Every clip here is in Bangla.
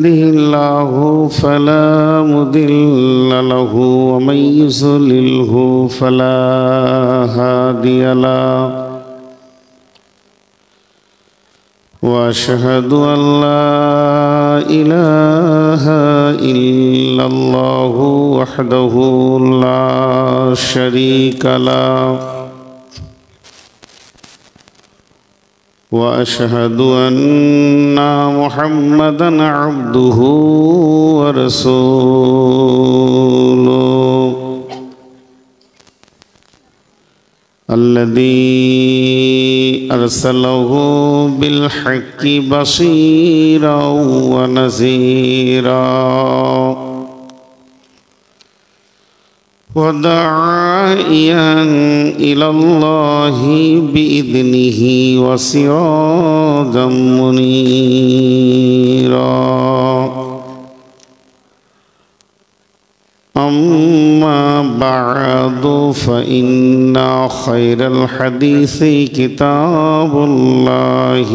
يهده الله فلا مضل له ومن يضلله فلا هادي له وأشهد أن لا إله إلا الله وحده لا شريك له وأشهد أن محمدًا عبده ورسوله الذي أرسله بالحق بشيرًا ونذيرًا وداعيًا إلى الله بإذنه وسراجًا منيرًا أما بعد فإن خير الحديث كتاب الله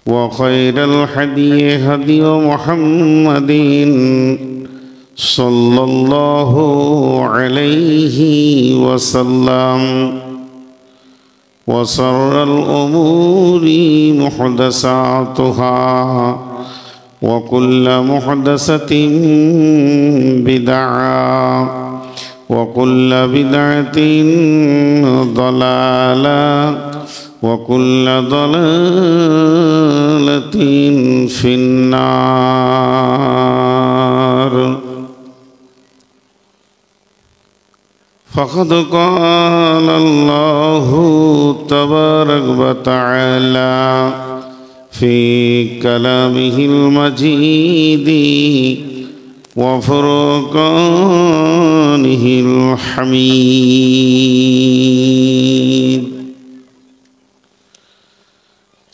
وخير الهدي هدي محمد صلى الله عليه وسلم وشر الأمور محدثاتها وكل محدثة بدعة وكل بدعة ضلالة وكل ضلالة في النار فقد قال الله تبارك وتعالى في كلامه المجيد وفرقانه الحميد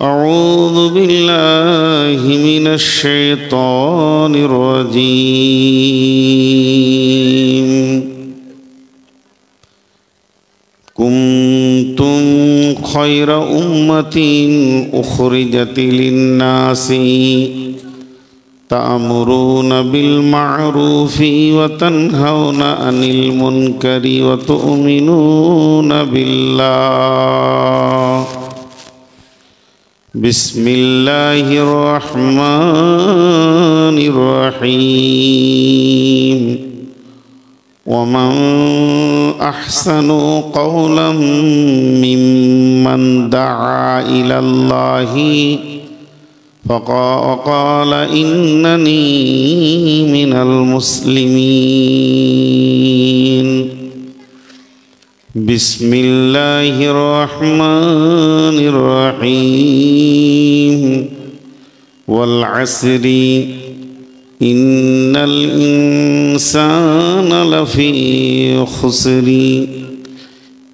أعوذ بالله من الشيطان الرجيم كنتم خير أمة أخرجت للناس تأمرون بالمعروف وتنهون عن المنكر وتؤمنون بالله بسم الله الرحمن الرحيم ومن أحسن قولا ممن دعا إلى الله فقال إنني من المسلمين بسم الله الرحمن الرحيم والعصر إن الإنسان لفي خسر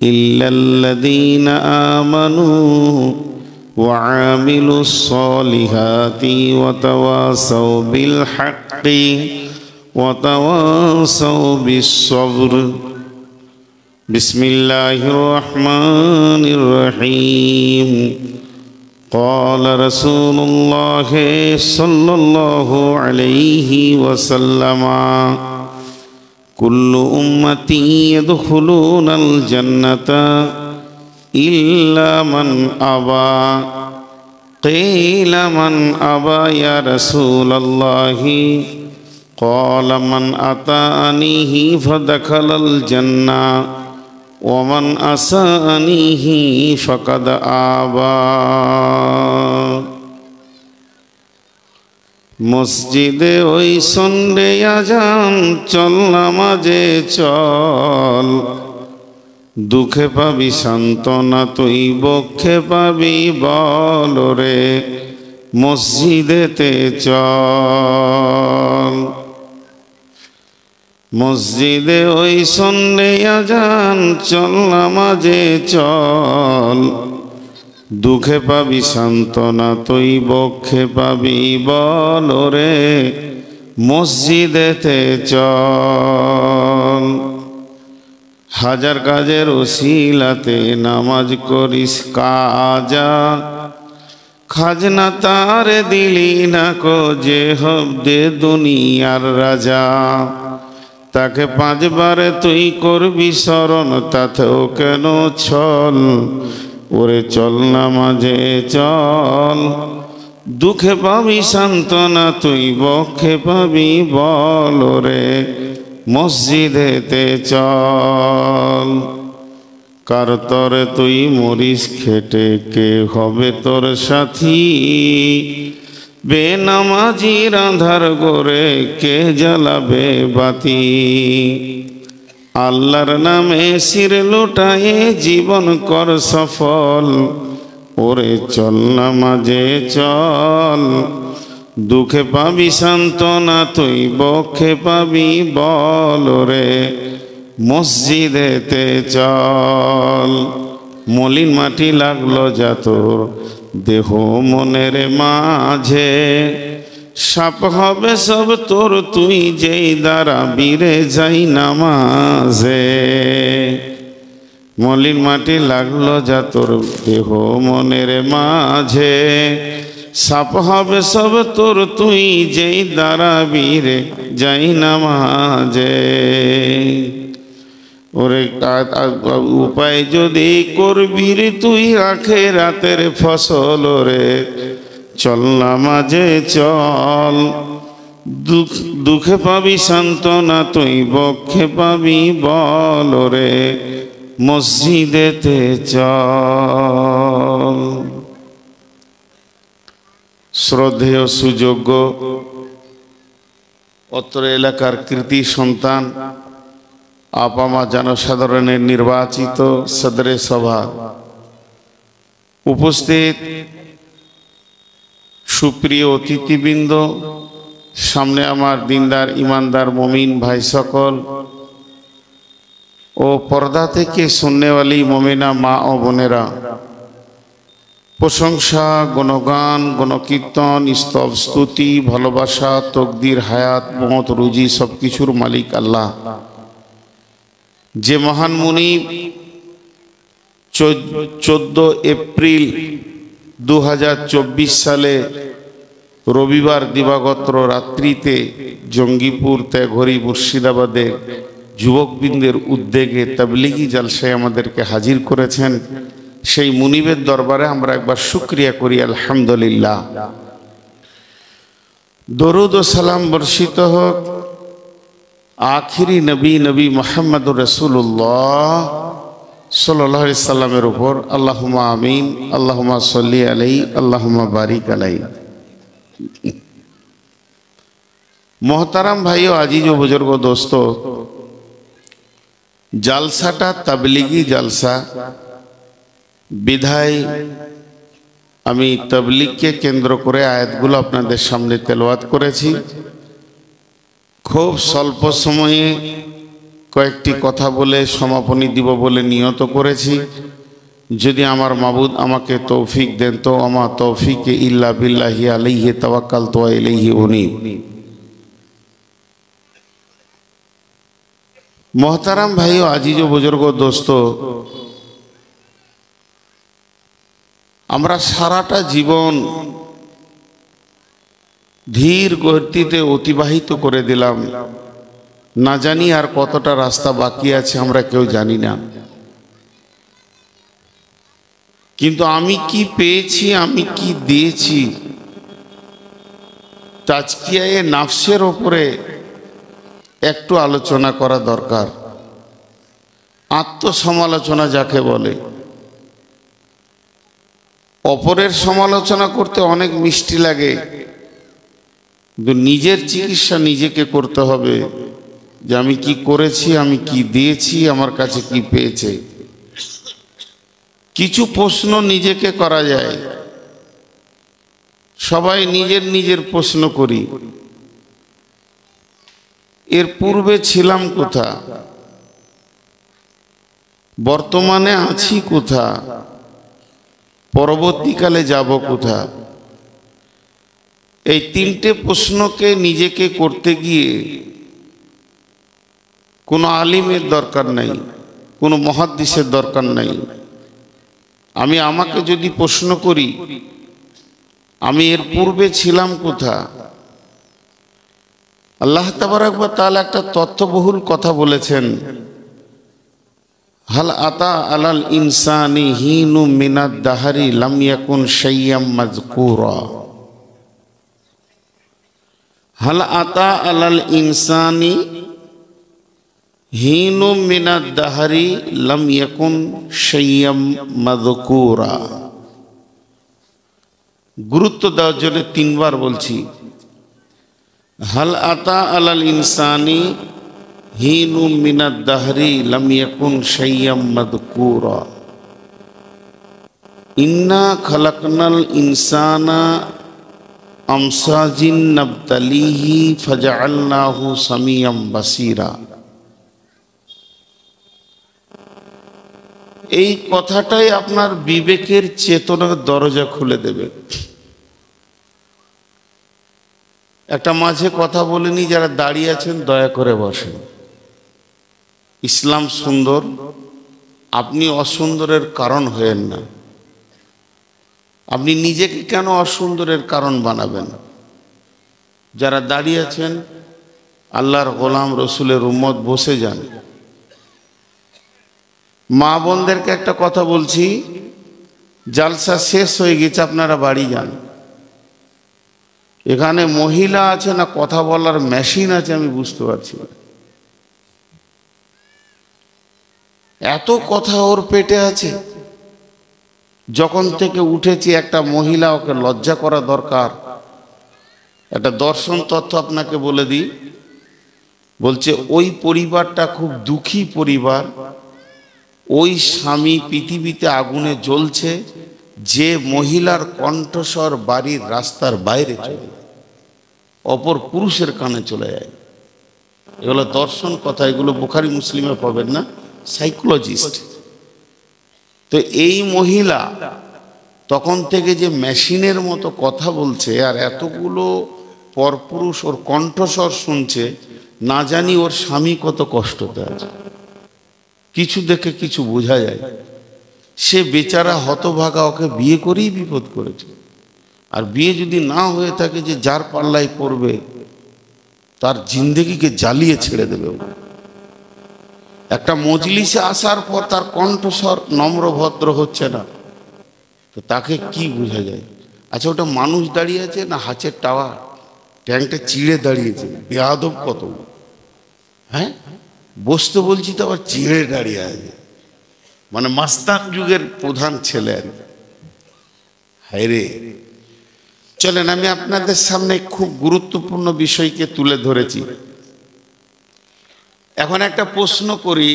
إلا الذين آمنوا وعاملوا الصالحات وتواصوا بالحق وتواصوا بالصبر بسم الله الرحمن الرحيم قال رسول الله صلى الله عليه وسلم كل أمتي يدخلون الجنة إلا من أبى قيل من أبى يا رسول الله قال من أطاعنيه فدخل الجنة ومن أساءنيه فقد آبى মসজিদে ওই সন্ধ্যে আজান চল নামাজে চল দুঃখে পাবি সান্ত্বনা তুই বক্ষে পাবি বল রে মসজিদেতে চল মসজিদে ওই সন্ধ্যে আজান চল নামাজে চল দুঃখে পাবি সান্ত্বনা তুই বক্ষে পাবি বল রে মসজিদেতে চল হাজার কাজের ওসিলাতে নামাজ করিস কাজা খাজনা তার দিলি না কো যে হব্দে দুনিয়ার রাজা, তাকে 5 বারে তুই করবি স্মরণ, তাতেও কেন ছল। ওরে চল নামাজে চল, দুঃখে পাবি সান্ত্বনা তুই, বক্ষে পাবি বল। ওরে মসজিদেতে চল, কার তরে তুই মরিস খেটে, কে হবে তোর সাথী। বেনামাজির আধার গড়ে কে জ্বালাবে বাতি। আল্লাহর নামে শির লুটায়ে জীবন কর সফল। ওরে চল নামাজে চল, দুঃখে পাবি সান্ত্বনা তুই, বক্ষে পাবি বল। ওরে মসজিদেতে চল। মলিন মাটি লাগলো যা তোর দেহ মনের মাঝে, সাপ হবে সব তোর তুই যেই দ্বারা বীরে যাই নামাজে। মলিন মাটি লাগলো যা তোর দেহ মনের মাঝে, সাপ হবে সব তোর তুই যেই দ্বারা বীরে যাই নামাজে। ওরে উপায় যদি করবি রে তুই আখিরাতের ফসল। রে চল নামাজে চল, দুঃখে পাবি সান্ত্বনা তুই, বক্ষে পাবি বল। রে মসজিদেতে চল। শ্রদ্ধেয় সুযোগ্য অত্র এলাকার কৃতি সন্তান, আপামা জনসাধারণের নির্বাচিত সদরে সভা, উপস্থিত সুপ্রিয় অতিথিবৃন্দ, সামনে আমার দিনদার ইমানদার মুমিন ভাই সকল ও পর্দা থেকে শুননেওয়ালি মুমিনা মা ও বোনেরা, প্রশংসা, গুণগান, গণকীর্তন, স্তব, স্তুতি, ভালোবাসা, তকদির, হায়াত, মত, রুজি সব কিছুর মালিক আল্লাহ। যে মহান মুনিব 14 এপ্রিল 2024 সালে রবিবার দিবাগত রাত্রিতে জঙ্গিপুর তেঘরি মুর্শিদাবাদে যুবকবৃন্দের উদ্যোগে তাবলীগী জালসায় আমাদেরকে হাজির করেছেন, সেই মুনিবের দরবারে আমরা একবার শুকরিয়া করি আলহামদুলিল্লাহ। দরুদ ও সালাম বর্ষিত হোক আখিরি নবী নবী মুহাম্মদুর রাসূলুল্লাহ সাল্লাল্লাহু আলাইহি সাল্লামের উপর। আল্লাহুম্মা আমিন, আল্লাহুম্মা সাল্লি আলাইহি, আল্লাহুম্মা বারিক আলাইহি। মোহতারাম ভাই ও আজিজ ও বুজুর্গ দোস্ত, জালসাটা তাবলীগী জালসা বিধায় আমি তাবলীগকে কেন্দ্র করে আয়াতগুলো আপনাদের সামনে তেলাওয়াত করেছি। খুব স্বল্প সময়ে কয়েকটি কথা বলে সমাপনী দিব বলে নিয়ত করেছি। যদি আমার মাবুদ আমাকে তৌফিক দেন তো আমা তৌফিকে ইল্লা বিল্লাহি আলাইহি তাওয়াক্কালতু ওয়া ইলাইহি উনীব। মোহতারাম ভাই ও আজিজ ও বুজুর্গ দোস্ত, আমরা সারাটা জীবন ধীর গতিতে অতিবাহিত করে দিলাম, না জানি আর কতটা রাস্তা বাকি আছে আমরা কেউ জানি না। কিন্তু আমি কি পেয়েছি, আমি কি দিয়েছি, তাজকিয়ায়ে নাফসের ওপরে একটু আলোচনা করা দরকার। আত্মসমালোচনা যাকে বলে, অপরের সমালোচনা করতে অনেক মিষ্টি লাগে, কিন্তু নিজের চিকিৎসা নিজেকে করতে হবে যে আমি কি করেছি, আমি কি দিয়েছি, আমার কাছে কি পেয়েছে। কিছু প্রশ্ন নিজেকে করা যায়, সবাই নিজের নিজের প্রশ্ন করি। এর পূর্বে ছিলাম কোথা, বর্তমানে আছি কোথা, পরবর্তীকালে যাব কোথা। এই তিনটে প্রশ্নকে নিজেকে করতে গিয়ে কোনো আলিমের দরকার নাই, কোনো মুহাদ্দিসের দরকার নাই। আমি আমাকে যদি প্রশ্ন করি আমি এর পূর্বে ছিলাম কোথা? আল্লাহ তাবারক ওয়া তাআলা একটা তথ্যবহুল কথা বলেছেন, হাল আতা আলাল ইনসানি হিনু মিনাদ দাহরি লাম ইয়াকুন শাইয়াম মাযকুরা। হাল আতা আলাল ইনসানি হিনু মিনাদ দাহরি লাম ইয়াকুন শাইয়াম মাযকুরা। গুরুত্ব দেওয়ার জন্য তিনবার বলছি, হাল আতা আলাল ইনসানি হিনু মিনাদ দাহরি লাম ইয়াকুন শাইয়াম মাযকুরা। ইন্না খালাকনাল ইনসানা আমসাজিন নাবতালিহি ফাজআলনাহু সামিয়াম বাসীরা। এই কথাটাই আপনার বিবেকের চেতনার দরজা খুলে দেবে। একটা মাঝে কথা বলিনি, যারা দাঁড়িয়ে আছেন দয়া করে বসেন। ইসলাম সুন্দর, আপনি অসুন্দরের কারণ হয়েন না। আপনি নিজেকে কেন অসুন্দরের কারণ বানাবেন? যারা দাঁড়িয়ে আছেন আল্লাহর গোলাম রসুলের উম্মত, বসে যান। মা বোনদেরকে একটা কথা বলছি, জালসা শেষ হয়ে গেছে, আপনারা বাড়ি যান। এখানে মহিলা আছে না কথা বলার মেশিন আছে আমি বুঝতে পারছি না। এত কথা ওর পেটে আছে, যখন থেকে উঠেছি একটা মহিলা, ওকে লজ্জা করা দরকার। একটা দর্শন তথ্য আপনাকে বলে দিই, বলছে ওই পরিবারটা খুব দুঃখী পরিবার। ওই স্বামী পৃথিবীতে আগুনে জ্বলছে, যে মহিলার কণ্ঠস্বর বাড়ির রাস্তার বাইরে চলে যায়, অপর পুরুষের কানে চলে যায়। এগুলো দর্শন কথা, এগুলো বুখারী মুসলিমে পাবেন না, সাইকোলজিস্ট। তো এই মহিলা তখন থেকে যে মেশিনের মতো কথা বলছে, আর এতগুলো পরপুরুষ ওর কণ্ঠস্বর শুনছে, না জানি ওর স্বামী কত কষ্টতে আছে। কিছু দেখে কিছু বোঝা যায়। সে বেচারা হতভাগা, ওকে বিয়ে করেই বিপদ করেছে। আর বিয়ে যদি না হয়ে থাকে, যে যার পাল্লায় পড়বে তার জিন্দেগিকে জ্বালিয়ে ছেড়ে দেবে। একটা মজলিসে আসার পর তার কণ্ঠস্বর নম্র ভদ্র হচ্ছে না, তো তাকে কি বোঝা যায়? আচ্ছা, ওটা মানুষ দাঁড়িয়ে আছে না হাঁচের টাওয়ার? ট্যাঙ্কটা চিড়ে দাঁড়িয়েছে, বেয়াদব কত! হ্যাঁ, বসতে বলছি তো আবার চিড়ে দাঁড়িয়ে আছে, মানে মাস্তান যুগের প্রধান ছেলে আর কি। হায় রে! চলেন, আমি আপনাদের সামনে খুব গুরুত্বপূর্ণ বিষয়কে তুলে ধরেছি। এখন একটা প্রশ্ন করি,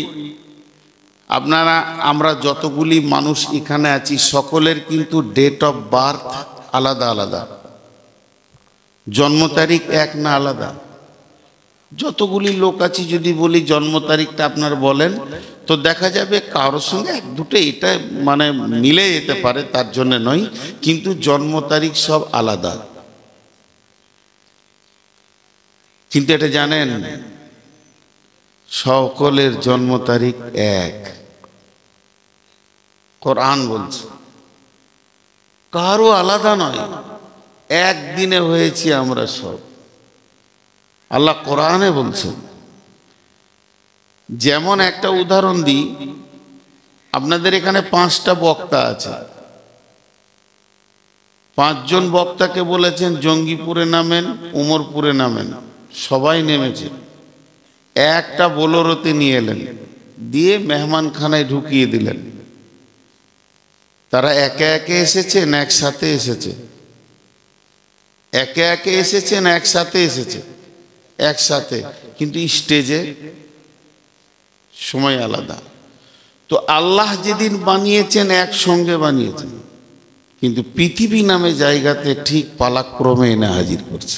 আপনারা আমরা যতগুলি মানুষ এখানে আছি, সকলের কিন্তু ডেট অফ বার্থ আলাদা আলাদা, জন্ম তারিখ এক না আলাদা? যতগুলি লোক আছি যদি বলি জন্ম তারিখটা আপনারা বলেন, তো দেখা যাবে কারোর সঙ্গে এক দুটো এটা মানে মিলে যেতে পারে, তার জন্য নয়, কিন্তু জন্ম তারিখ সব আলাদা। কিন্তু এটা জানেন, সকলের জন্ম তারিখ এক। কোরআন বলছে কারো আলাদা নয়, একদিনে হয়েছি আমরা সব। আল্লাহ কোরআনে বলছেন। যেমন একটা উদাহরণ দিই, আপনাদের এখানে 5টা বক্তা আছে, 5 জন বক্তাকে বলেছেন জঙ্গিপুরে নামেন, উমরপুরে নামেন, সবাই নেমেছে। একটা বোলেরোতে নিয়ে এলেন, দিয়ে মেহমানখানায় ঢুকিয়ে দিলেন। তারা একে একে এসেছে না একসাথে এসেছে? একে একে এসেছে না একসাথে এসেছে? একসাথে, কিন্তু স্টেজে সময় আলাদা। তো আল্লাহ যেদিন বানিয়েছেন একসঙ্গে বানিয়েছেন, কিন্তু পৃথিবী নামে জায়গাতে ঠিক পালাক্রমে এনে হাজির করছে।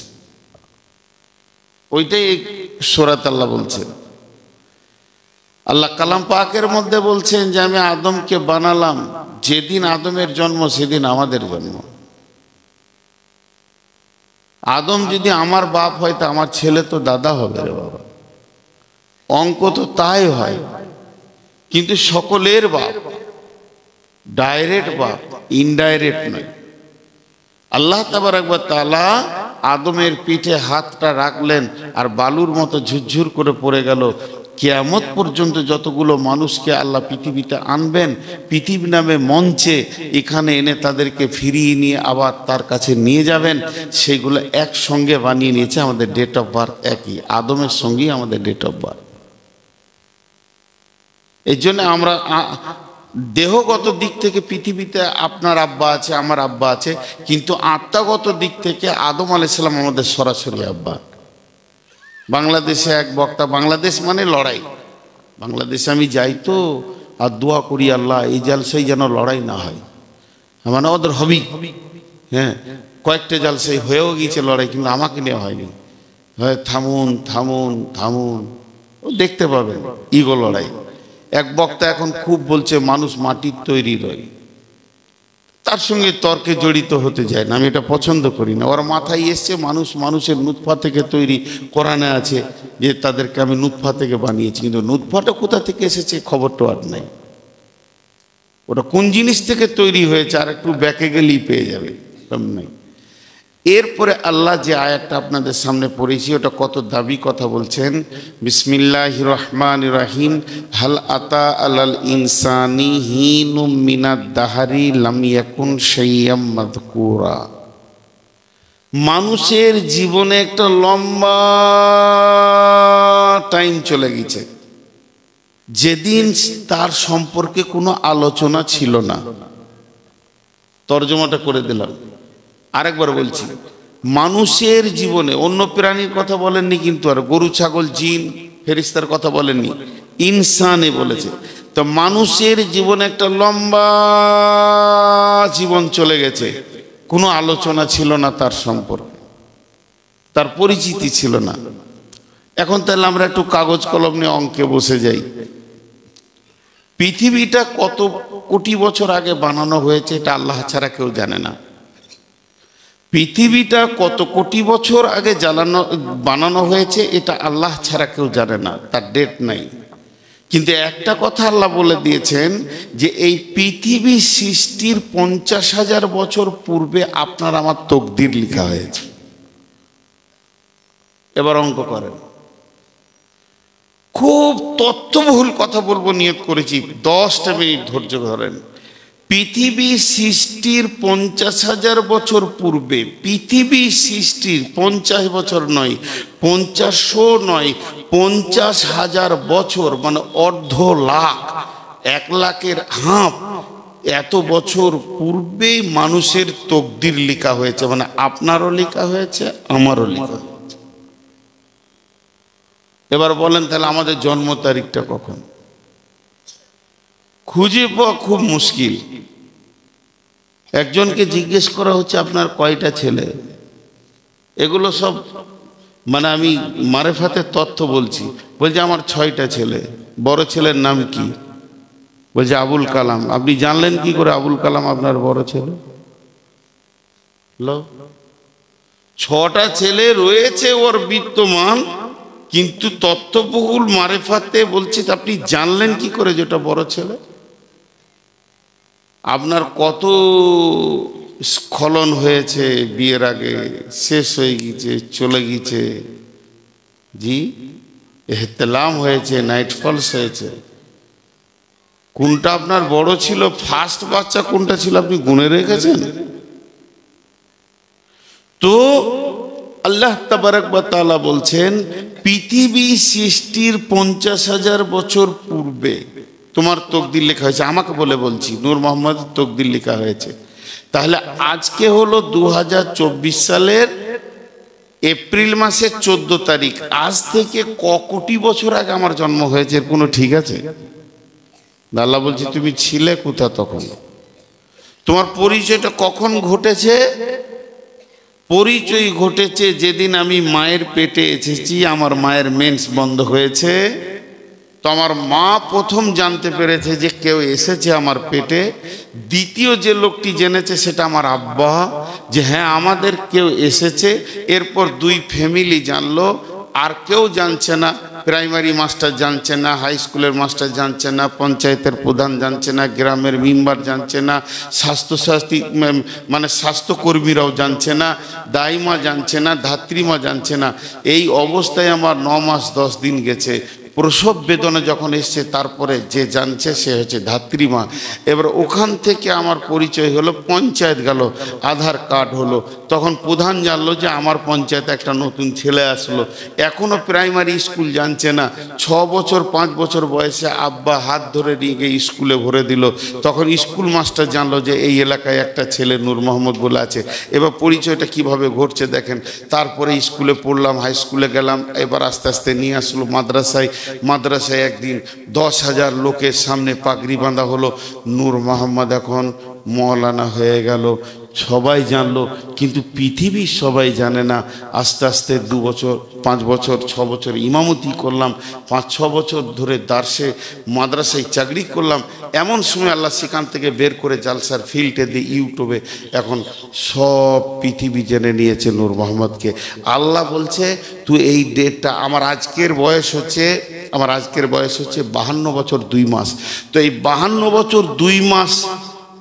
ওইটাই সূরাত আল্লাহ বলছেন। আল্লাহ কালাম পাকের মধ্যে বলছেন যে আমি আদমকে বানালাম, যেদিন আদমের জন্ম সেদিন আমাদের জন্ম। আদম যদি আমার বাপ হয়, তা আমার ছেলে তো দাদা হবে রে বাবা। অঙ্ক তো তাই হয়, কিন্তু সকলের বাপ, ডাইরেক্ট বাপ, ইনডাইরেক্ট নয়। আল্লাহ তাবারক ওয়া তাআলা আদমের পিঠে হাতটা রাখলেন আর বালুর মতো ঝুরঝুর করে পড়ে গেল। কিয়ামত পর্যন্ত যতগুলো মানুষকে আল্লাহ পৃথিবীতে আনবেন, পৃথিবী নামে মঞ্চে এখানে এনে তাদেরকে ফিরিয়ে নিয়ে আবার তার কাছে নিয়ে যাবেন, সেগুলো একসঙ্গে বানিয়ে নিয়েছে। আমাদের ডেট অফ বার্থ একই, আদমের সঙ্গেই আমাদের ডেট অফ বার্থ। এই জন্য আমরা দেহগত দিক থেকে পৃথিবীতে আপনার আব্বা আছে, আমার আব্বা আছে, কিন্তু আত্মাগত দিক থেকে আদম আলাইহিস সালাম আমাদের সরাসরি আব্বা। বাংলাদেশে এক বক্তা, বাংলাদেশ মানে লড়াই, বাংলাদেশে আমি যাই তো আর দোয়া করি আল্লাহ এই জালসাই যেন লড়াই না হয়, মানে ওদের হবি। হ্যাঁ, কয়েকটা জালসাই হয়েও গিয়েছে লড়াই, কিন্তু আমাকে নেওয়া হয়নি। হয় থামুন থামুন থামুন, ও দেখতে পাবেন ইগো লড়াই। এক বক্তা এখন খুব বলছে মানুষ মাটির তৈরি নয়, তার সঙ্গে তর্কে জড়িত হতে যায় না, আমি এটা পছন্দ করি না। ওর মাথায় এসছে মানুষ মানুষের নুতফা থেকে তৈরি, কোরআনে আছে যে তাদেরকে আমি নুতফা থেকে বানিয়েছি, কিন্তু নুতফাটা কোথা থেকে এসেছে খবরটা আর নাই। ওটা কোন জিনিস থেকে তৈরি হয়েছে আর একটু ব্যাকে গেলেই পেয়ে যাবে, নাই। এরপরে আল্লাহ যে আয়াতটা আপনাদের সামনে পড়েছি ওটা কত দাবি কথা বলছেন। বিসমিল্লাহির রহমানির রহিম, হাল আতা আলাল ইনসানি হিনুম মিনাদ দাহারি লাম ইয়াকুন শাইয়াম মাযকুরা। মানুষের জীবনে একটা লম্বা টাইম চলে গেছে যেদিন তার সম্পর্কে কোনো আলোচনা ছিল না। তর্জমাটা করে দিলাম, আরেকবার বলছি। মানুষের জীবনে, অন্য প্রাণীর কথা বলেননি কিন্তু, আর গরু ছাগল জিন ফেরেশতার কথা বলেননি, ইনসানে বলেছে। তো মানুষের জীবনে একটা লম্বা জীবন চলে গেছে, কোনো আলোচনা ছিল না তার সম্পর্কে, তার পরিচিতি ছিল না। এখন তাহলে আমরা একটু কাগজ কলম নিয়ে অঙ্কে বসে যাই। পৃথিবীটা কত কোটি বছর আগে বানানো হয়েছে এটা আল্লাহ ছাড়া কেউ জানে না। পৃথিবীটা কত কোটি বছর আগে বানানো হয়েছে এটা আল্লাহ ছাড়া কেউ জানে না, তার ডেট নাই। কিন্তু একটা কথা আল্লাহ বলে দিয়েছেন যে এই পৃথিবী সৃষ্টির 50,000 বছর পূর্বে আপনার আমার তকদির লেখা হয়েছে। এবার অঙ্ক করেন। খুব তথ্যবহুল কথা বলবো নিয়ত করেছি, 10টা মিনিট ধৈর্য ধরেন। পৃথিবী সৃষ্টির 50,000 বছর পূর্বে, পৃথিবী সৃষ্টির 50 বছর নয়, 50 নয়, 50,000 বছর, মানে অর্ধ লাখ, 1 লাখের হাফ, এত বছর পূর্বে মানুষের তকদির লেখা হয়েছে। মানে আপনারও লেখা হয়েছে, আমারও লেখা হয়েছে। এবার বলেন তাহলে আমাদের জন্ম তারিখটা কখন? খুঁজে পাওয়া খুব মুশকিল। একজনকে জিজ্ঞেস করা হচ্ছে আপনার কয়টা ছেলে, এগুলো সব মানে আমি মারেফাতের তথ্য বলছি। বলছে আমার 6টা ছেলে। বড় ছেলের নাম কি? বলছে আবুল কালাম। আপনি জানলেন কি করে আবুল কালাম আপনার বড় ছেলে? 6টা ছেলে রয়েছে ওর বিদ্যমান, কিন্তু তথ্যবহুল মারেফাতে বলছে আপনি জানলেন কি করে যেটা বড় ছেলে? আপনার কত স্খলন হয়েছে বিয়ের আগে, শেষ হয়ে গেছে, চলে গেছে, জি এহতেলাম হয়েছে, নাইট ফলস হয়েছে। কোনটা আপনার বড় ছিল, ফার্স্ট বাচ্চা কোনটা ছিল আপনি গুনে রেখেছেন? তো আল্লাহ তাবারক ওয়া তাআলা বলছেন পৃথিবী সৃষ্টির 50,000 বছর পূর্বে তোমার তকদির লেখা হয়েছে। আমাকে বলে বলছি, নূর মোহাম্মদ তকদির লেখা হয়েছে। তাহলে আজকে হলো 2024 সালের এপ্রিল মাসের 14 তারিখ। আজ থেকে ক কোটি বছর আগে আমার জন্ম হয়েছে, এর কোনো ঠিক আছে? আল্লাহ বলছে তুমি ছিলে কোথা তখন? তোমার পরিচয়টা কখন ঘটেছে? পরিচয় ঘটেছে যেদিন আমি মায়ের পেটে এসেছি, আমার মায়ের মেন্স বন্ধ হয়েছে। তো আমার মা প্রথম জানতে পেরেছে যে কেউ এসেছে আমার পেটে। দ্বিতীয় যে লোকটি জেনেছে সেটা আমার আব্বা, যে হ্যাঁ আমাদের কেউ এসেছে। এরপর 2 ফ্যামিলি জানলো, আর কেউ জানছে না, প্রাইমারি মাস্টার জানছে না, হাই স্কুলের মাস্টার জানছে না, পঞ্চায়েতের প্রধান জানছে না, গ্রামের মেম্বার জানছে না, স্বাস্থ্যসাথী মানে স্বাস্থ্যকর্মীরাও জানছে না, দাইমা জানছে না, ধাত্রীমা জানছে না। এই অবস্থায় আমার 9 মাস 10 দিন গেছে। প্রসব বেদনা যখন এসছে তারপরে যে জানছে সে হচ্ছে ধাত্রীমা। এবার ওখান থেকে আমার পরিচয় হলো, পঞ্চায়েত গেল, আধার কার্ড হলো, তখন প্রধান জানলো যে আমার পঞ্চায়েতে একটা নতুন ছেলে আসলো। এখনও প্রাইমারি স্কুল জানছে না। 6 বছর 5 বছর বয়সে আব্বা হাত ধরে নিয়ে গিয়ে স্কুলে ভরে দিল। তখন স্কুল মাস্টার জানলো যে এই এলাকায় একটা ছেলে নূর মোহাম্মদ বলে আছে। এবার পরিচয়টা কিভাবে ঘটছে দেখেন। তারপরে স্কুলে পড়লাম, হাই স্কুলে গেলাম, এবার আস্তে আস্তে নিয়ে আসলো মাদ্রাসায়। মাদ্রাসায় একদিন 10,000 লোকের সামনে পাগড়ি বাঁধা হলো, নূর মোহাম্মদ এখন মৌলানা হয়ে গেল। সবাই জানলো, কিন্তু পৃথিবীর সবাই জানে না। আস্তে আস্তে 2 বছর 5 বছর 6 বছর ইমামতি করলাম, 5-6 বছর ধরে দার্সে মাদ্রাসায় চাকরি করলাম। এমন সময় আল্লাহ সেখান থেকে বের করে জালসার ফিল্ডে দিয়ে ইউটিউবে এখন সব পৃথিবী জেনে নিয়েছে নূর মোহাম্মদকে। আল্লাহ বলছে তুই এই ডেটটা, আমার আজকের বয়স হচ্ছে 52 বছর 2 মাস। তো এই 52 বছর 2 মাস,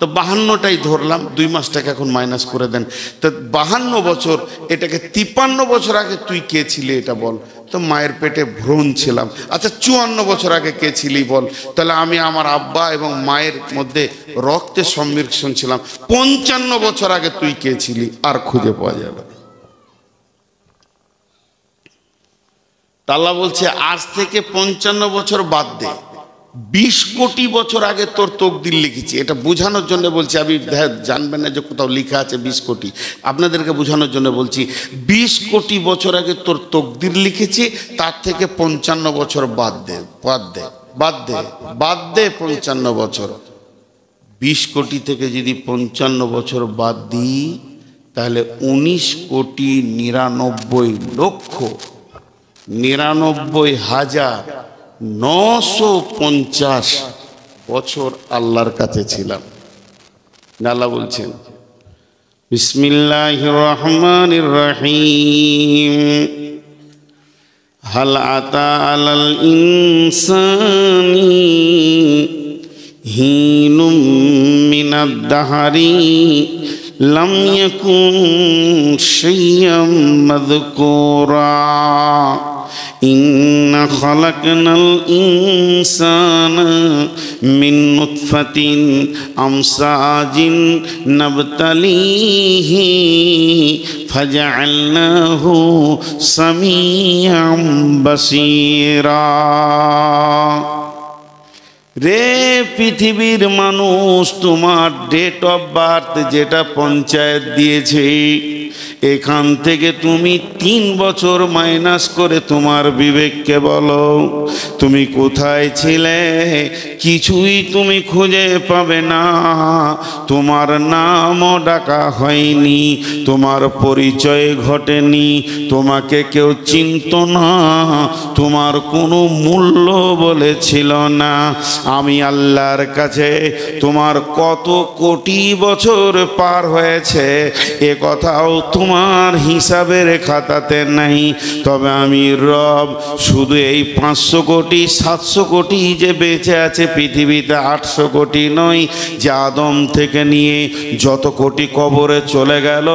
তো 52টাই ধরলাম, 2 মাসটাকে এখন মাইনাস করে দেন। তো 52 বছর, এটাকে 53 বছর আগে তুই কে ছিলি এটা বল। তো মায়ের পেটে ভ্রূণ ছিলাম। আচ্ছা 54 বছর আগে কে ছিলি বল। তাহলে আমি আমার আব্বা এবং মায়ের মধ্যে রক্তের সম্মিশ্রণ ছিলাম। 55 বছর আগে তুই কে ছিলি, আর খুঁজে পাওয়া যাবে। আল্লাহ বলছে আজ থেকে 55 বছর বাদ দে, 20 কোটি বছর আগে তোর তকদির লিখেছি। এটা বোঝানোর জন্য বলছি, আমি জানবেন না যে কোথাও লেখা আছে 20 কোটি, আপনাদেরকে বোঝানোর জন্য বলছি। 20 কোটি বছর আগে তোর তকদির লিখেছি, তার থেকে 55 বছর বাদ দে, বাদ দে, বাদ দে, বাদ দে 55 বছর। 20 কোটি থেকে যদি 55 বছর বাদ দিই, তাহলে 19,99,950 বছর আল্লাহর কাছে ছিলাম। আল্লাহ বলছেন বিসমিল্লাহির রহমানির রহিম, হাল আতা আলাল ইনসানি হিনুম মিনাদ দাহরি লাম ইয়াকুন শাইয়্যাম মাযকুরা ইন্না খালাকনাল ইনসানা মিন নুতফাতিন আমসাজিন নাবতালিহি ফাজআলনাহু সামিয়াম বাসীরা। রে পৃথিবীর মানুষ, তোমার ডেট অফ বার্থ যেটা পঞ্চায়েত দিয়েছে, এখান থেকে তুমি 3 বছর মাইনাস করে তোমার বিবেককে বলো তুমি কোথায় ছিলে। কিছুই তুমি খুঁজে পাবে না। তোমার নামও ডাকা হয়নি, তোমার পরিচয় ঘটেনি, তোমাকে কেউ চিনত না, তোমার কোনো মূল্য বলেছিল না। আমি আল্লাহর কাছে তোমার কত কোটি বছর পার হয়েছে এ কথাও তোমার হিসাবের খাতাতে নাই। তবে আমি রব শুধু এই 500 কোটি 700 কোটি যে বেঁচে আছে পৃথিবীতে, 800 কোটি নয়, যে আদম থেকে নিয়ে যত কোটি কবরে চলে গেল,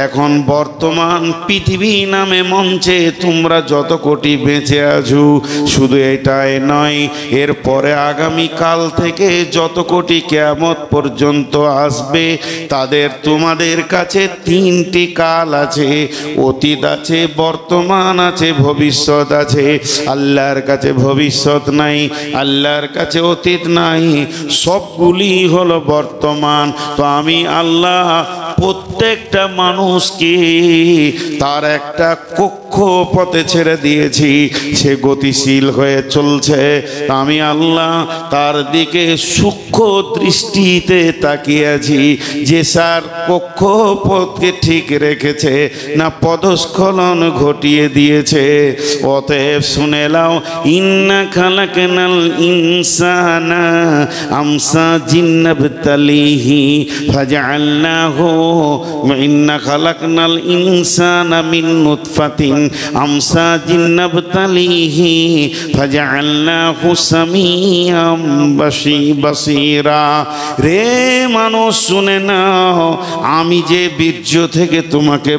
এখন বর্তমান পৃথিবী নামে মঞ্চে তোমরা যত কোটি বেঁচে আছো, শুধু এটাই নয়, এরপরে আগামী কাল থেকে যত কোটি কিয়ামত পর্যন্ত আসবে, তাদের তোমাদের কাছে 3টি কাল আছে, অতীত আছে, বর্তমান আছে, ভবিষ্যৎ আছে। আল্লাহর কাছে ভবিষ্যৎ নাই, আল্লাহর কাছে অতীত নাই, সবগুলি হলো বর্তমান। তো আমি আল্লাহ প্রত্যেকটা মানুষকে তার একটা কক্ষপথে ছেড়ে দিয়েছি, সে গতিশীল হয়ে চলছে। আমি আল্লাহ তার দিকে সূক্ষ্ম দৃষ্টিতে তাকিয়েছি, যে স্যার কক্ষপথকে ঠিক রেখেছে না পদস্খলন ঘটিয়ে দিয়েছে। অতএব শুনে নাও, ইন্না খালাকনাল ইনসানা আমসাজিন নাবতালিহি ফাজআলনাহু ইন্না খালাকনাল ইনসানা মিন নুতফাতিন আমসাজিন নাবতালিহি ফাজআলনাহু সামিয়াম বাসীরা। রে মানুষ শুনে নাও, আমি যে বীর্য থেকে তোমাকে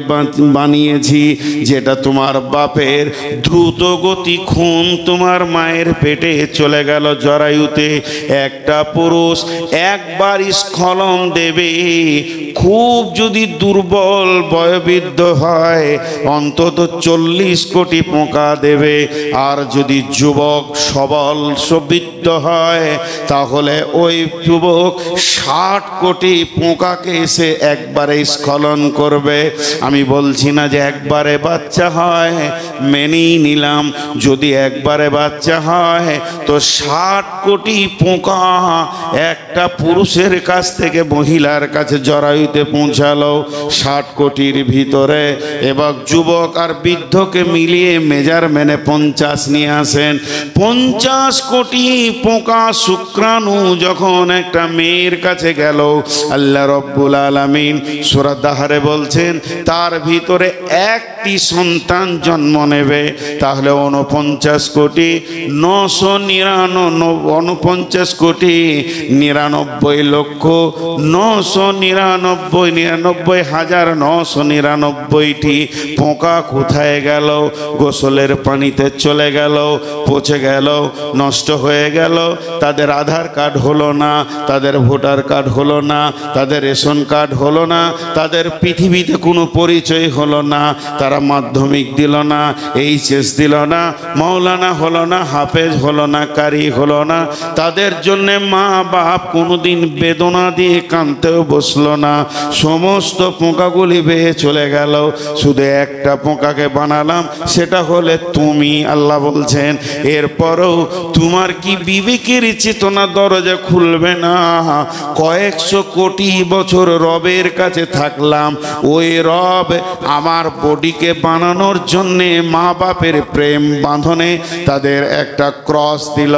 বানিয়েছি, যেটা তোমার বাপের দ্রুত গতি খুন তোমার মায়ের পেটে চলে গেল জরায়ুতে। একটা পুরুষ একবার স্খলন দেবে, খুব যদি দুর্বল বয়োবৃদ্ধ হয় অন্তত 40 কোটি পোকা দেবে। আর যদি যুবক সবল সবৃদ্ধ হয় তাহলে ওই যুবক 60 কোটি পোকাকে এসে একবারে স্খলন করবে। আমি বলছি না যে একবারে বাচ্চা হয়, মেনেই নিলাম যদি একবারে বাচ্চা হয় তো 60 কোটি পোকা একটা পুরুষের কাছ থেকে মহিলার কাছে জরায়ুতে পৌঁছালো। 60 কোটির ভিতরে এবার যুবক আর বৃদ্ধকে মিলিয়ে মেজারমেন্টে 50 নিয়ে আসেন। 50 কোটি পোকা শুক্রাণু যখন একটা মেয়ের কাছে গেল, আল্লাহ রব্বুল আলামিন সূরা দাহরে বলছেন তার ভিতরে একটি সন্তান জন্ম নেবে। তাহলে 49 কোটি 49 কোটি 99 লক্ষ 999,999টি পোকা কোথায় গেল? গোসলের পানিতে চলে গেল, পচে গেল, নষ্ট হয়ে গেল। তাদের আধার কার্ড হলো না, তাদের ভোটার কার্ড হলো না, তাদের রেশন কার্ড হলো না, তাদের পৃথিবীতে কোনো পরিচয় হলো না, তারা মাধ্যমিক দিল না, এইচএস দিল না, মাওলানা হলো না, হাফেজ হলো না, কারি হলো না। তাদের জন্যে মা বাপ কোনোদিন বেদনা দিয়ে কাঁদতেও বসলো না। সমস্ত পোকাগুলি বেয়ে চলে গেল, শুধু একটা পোকাকে বানালাম, সেটা হলে তুমি। আল্লাহ বলছেন এরপরও তোমার কি বিবেকের চেতনা দরজা খুলবে না? কয়েকশো কোটি বছর রবের কাছে থাকলাম, ওই রব আমার বডিকে বানানোর জন্যে মা বাপের প্রেম বাঁধনে তাদের একটা ক্রস দিল,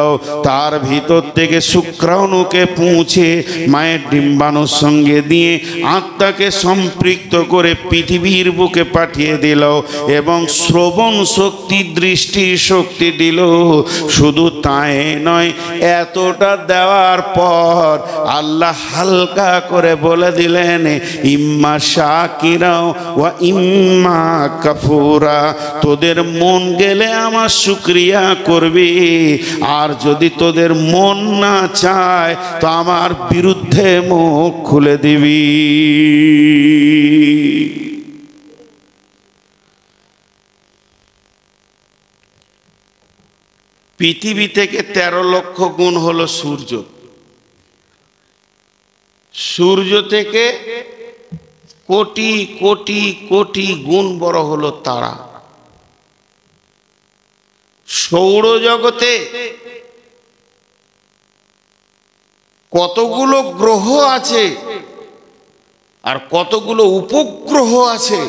তার ভিতর থেকে শুক্রাণুকে পৌঁছে মায়ের ডিম্বাণুর সঙ্গে দিয়ে আত্মাকে সম্পৃক্ত করে পৃথিবীর বুকে পাঠিয়ে দিল এবং শ্রবণ শক্তি, দৃষ্টি শক্তি দিল। শুধু তাই নয়, এতটা দেওয়ার পর আল্লাহ হালকা করে বলে দিলেন ইম্মা শাকিরা ওয়া ইম্মা কাফুরা। তোদের মন গেলে আমার শুকরিয়া করবি, আর যদি তোদের মন না চায় তো আমার বিরুদ্ধে মুখ খুলে দিবি। পৃথিবী থেকে 13 লক্ষ গুণ হলো সূর্য, সূর্য থেকে কোটি কোটি কোটি গুণ বড় হলো তারা। সৌরজগতে কতগুলো গ্রহ আছে আর কতগুলো উপগ্রহ আছে,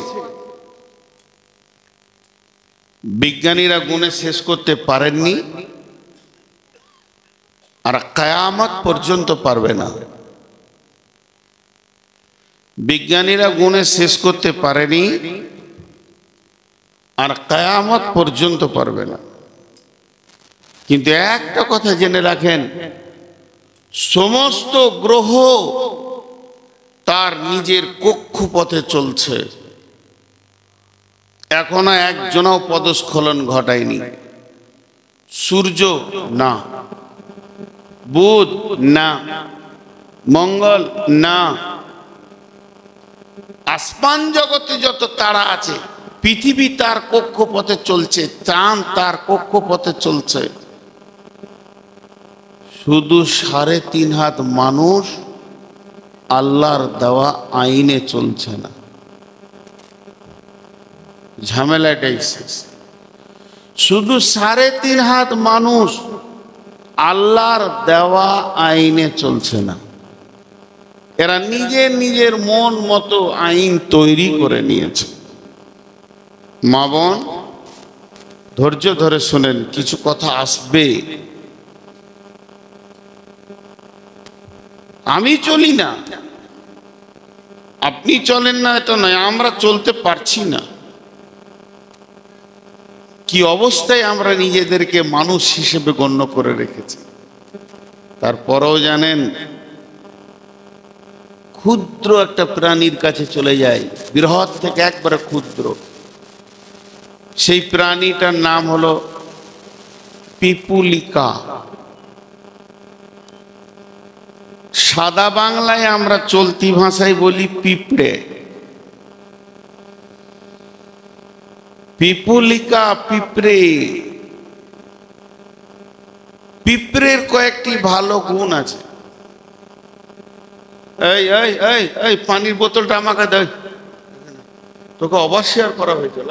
বিজ্ঞানীরা গুণে শেষ করতে পারেননি, আর কিয়ামত পর্যন্ত পারবে না। বিজ্ঞানীরা গুণে শেষ করতে পারেনি, আর কিয়ামত পর্যন্ত পারবে না। কিন্তু একটা কথা জেনে রাখেন, সমস্ত গ্রহ তার নিজের কক্ষপথে চলছে। এখনো একজনও পদস্খলন ঘটায়নি। সূর্য না, বুধ না, মঙ্গল না, আসমান জগতে যত তারা আছে, পৃথিবী তার কক্ষপথে চলছে, চাঁদ তার কক্ষপথে চলছে। শুধু 3.5 হাত মানুষ আল্লাহর দেওয়া আইনে চলছে না। ঝামেলাটাই শেষ। শুধু 3.5 হাত মানুষ আল্লাহর দেওয়া আইনে চলছে না, এরা নিজের নিজের মন মতো আইন তৈরি করে নিয়েছে। মা বোন ধৈর্য ধরে শোনেন, কিছু কথা আসবে। আমি চলি না, আপনি চলেন না এটা নয়, আমরা চলতে পারছি না। কি অবস্থায় আমরা নিজেদেরকে মানুষ হিসেবে গণ্য করে রেখেছি। তারপরেও জানেন, ক্ষুদ্র একটা প্রাণীর কাছে চলে যায়, বৃহৎ থেকে একবারে ক্ষুদ্র। সেই প্রাণীটার নাম হলো পিপুলিকা। সাদা বাংলায় আমরা চলতি ভাষায় বলি পিঁপড়ে। পিপুলিকা পিঁপড়ে। পিঁপড়ের কয়েকটি ভালো গুণ আছে। এই এই এই এই পানির বোতলটা আমাকে দে, তোকে অবশ্যই করা হয়েছিল।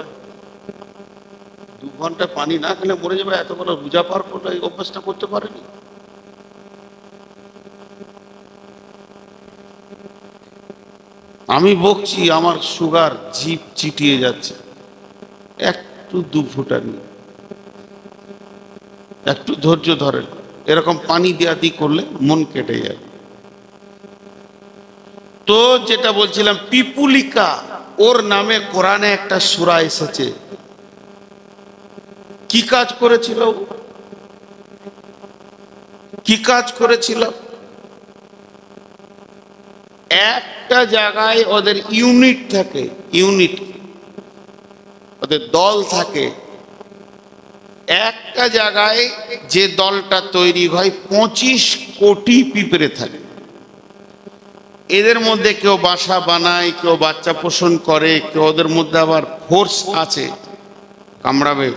2 ঘন্টা পানি না খেলে মরে যাবে, এত বড় রোজা পার করলে এই অভ্যাসটা করতে পারেনি। আমি বকছি, আমার সুগার জিভ চিটিয়ে যাচ্ছে, একটু 2 ফুটা নিয়ে একটু ধৈর্য ধরেন। এরকম পানি দেয়া দি করলে মন কেটে যাবে। তো যেটা বলছিলাম, পিপুলিকা, ওর নামে কোরআনে একটা সূরা এসেছে। কি কাজ করেছিল? কি কাজ করেছিল? একটা জায়গায় ওদের ইউনিট থাকে, ইউনিট, ওদের দল থাকে। একটা জায়গায় যে দলটা তৈরি হয় 25 কোটি পিঁপড়ে থাকে। এদের মধ্যে কেউ বাসা বানায়, কেউ বাচ্চা পোষণ করে, কেউ ওদের মধ্যে আবার ফোর্স আছে, কামড়াবে,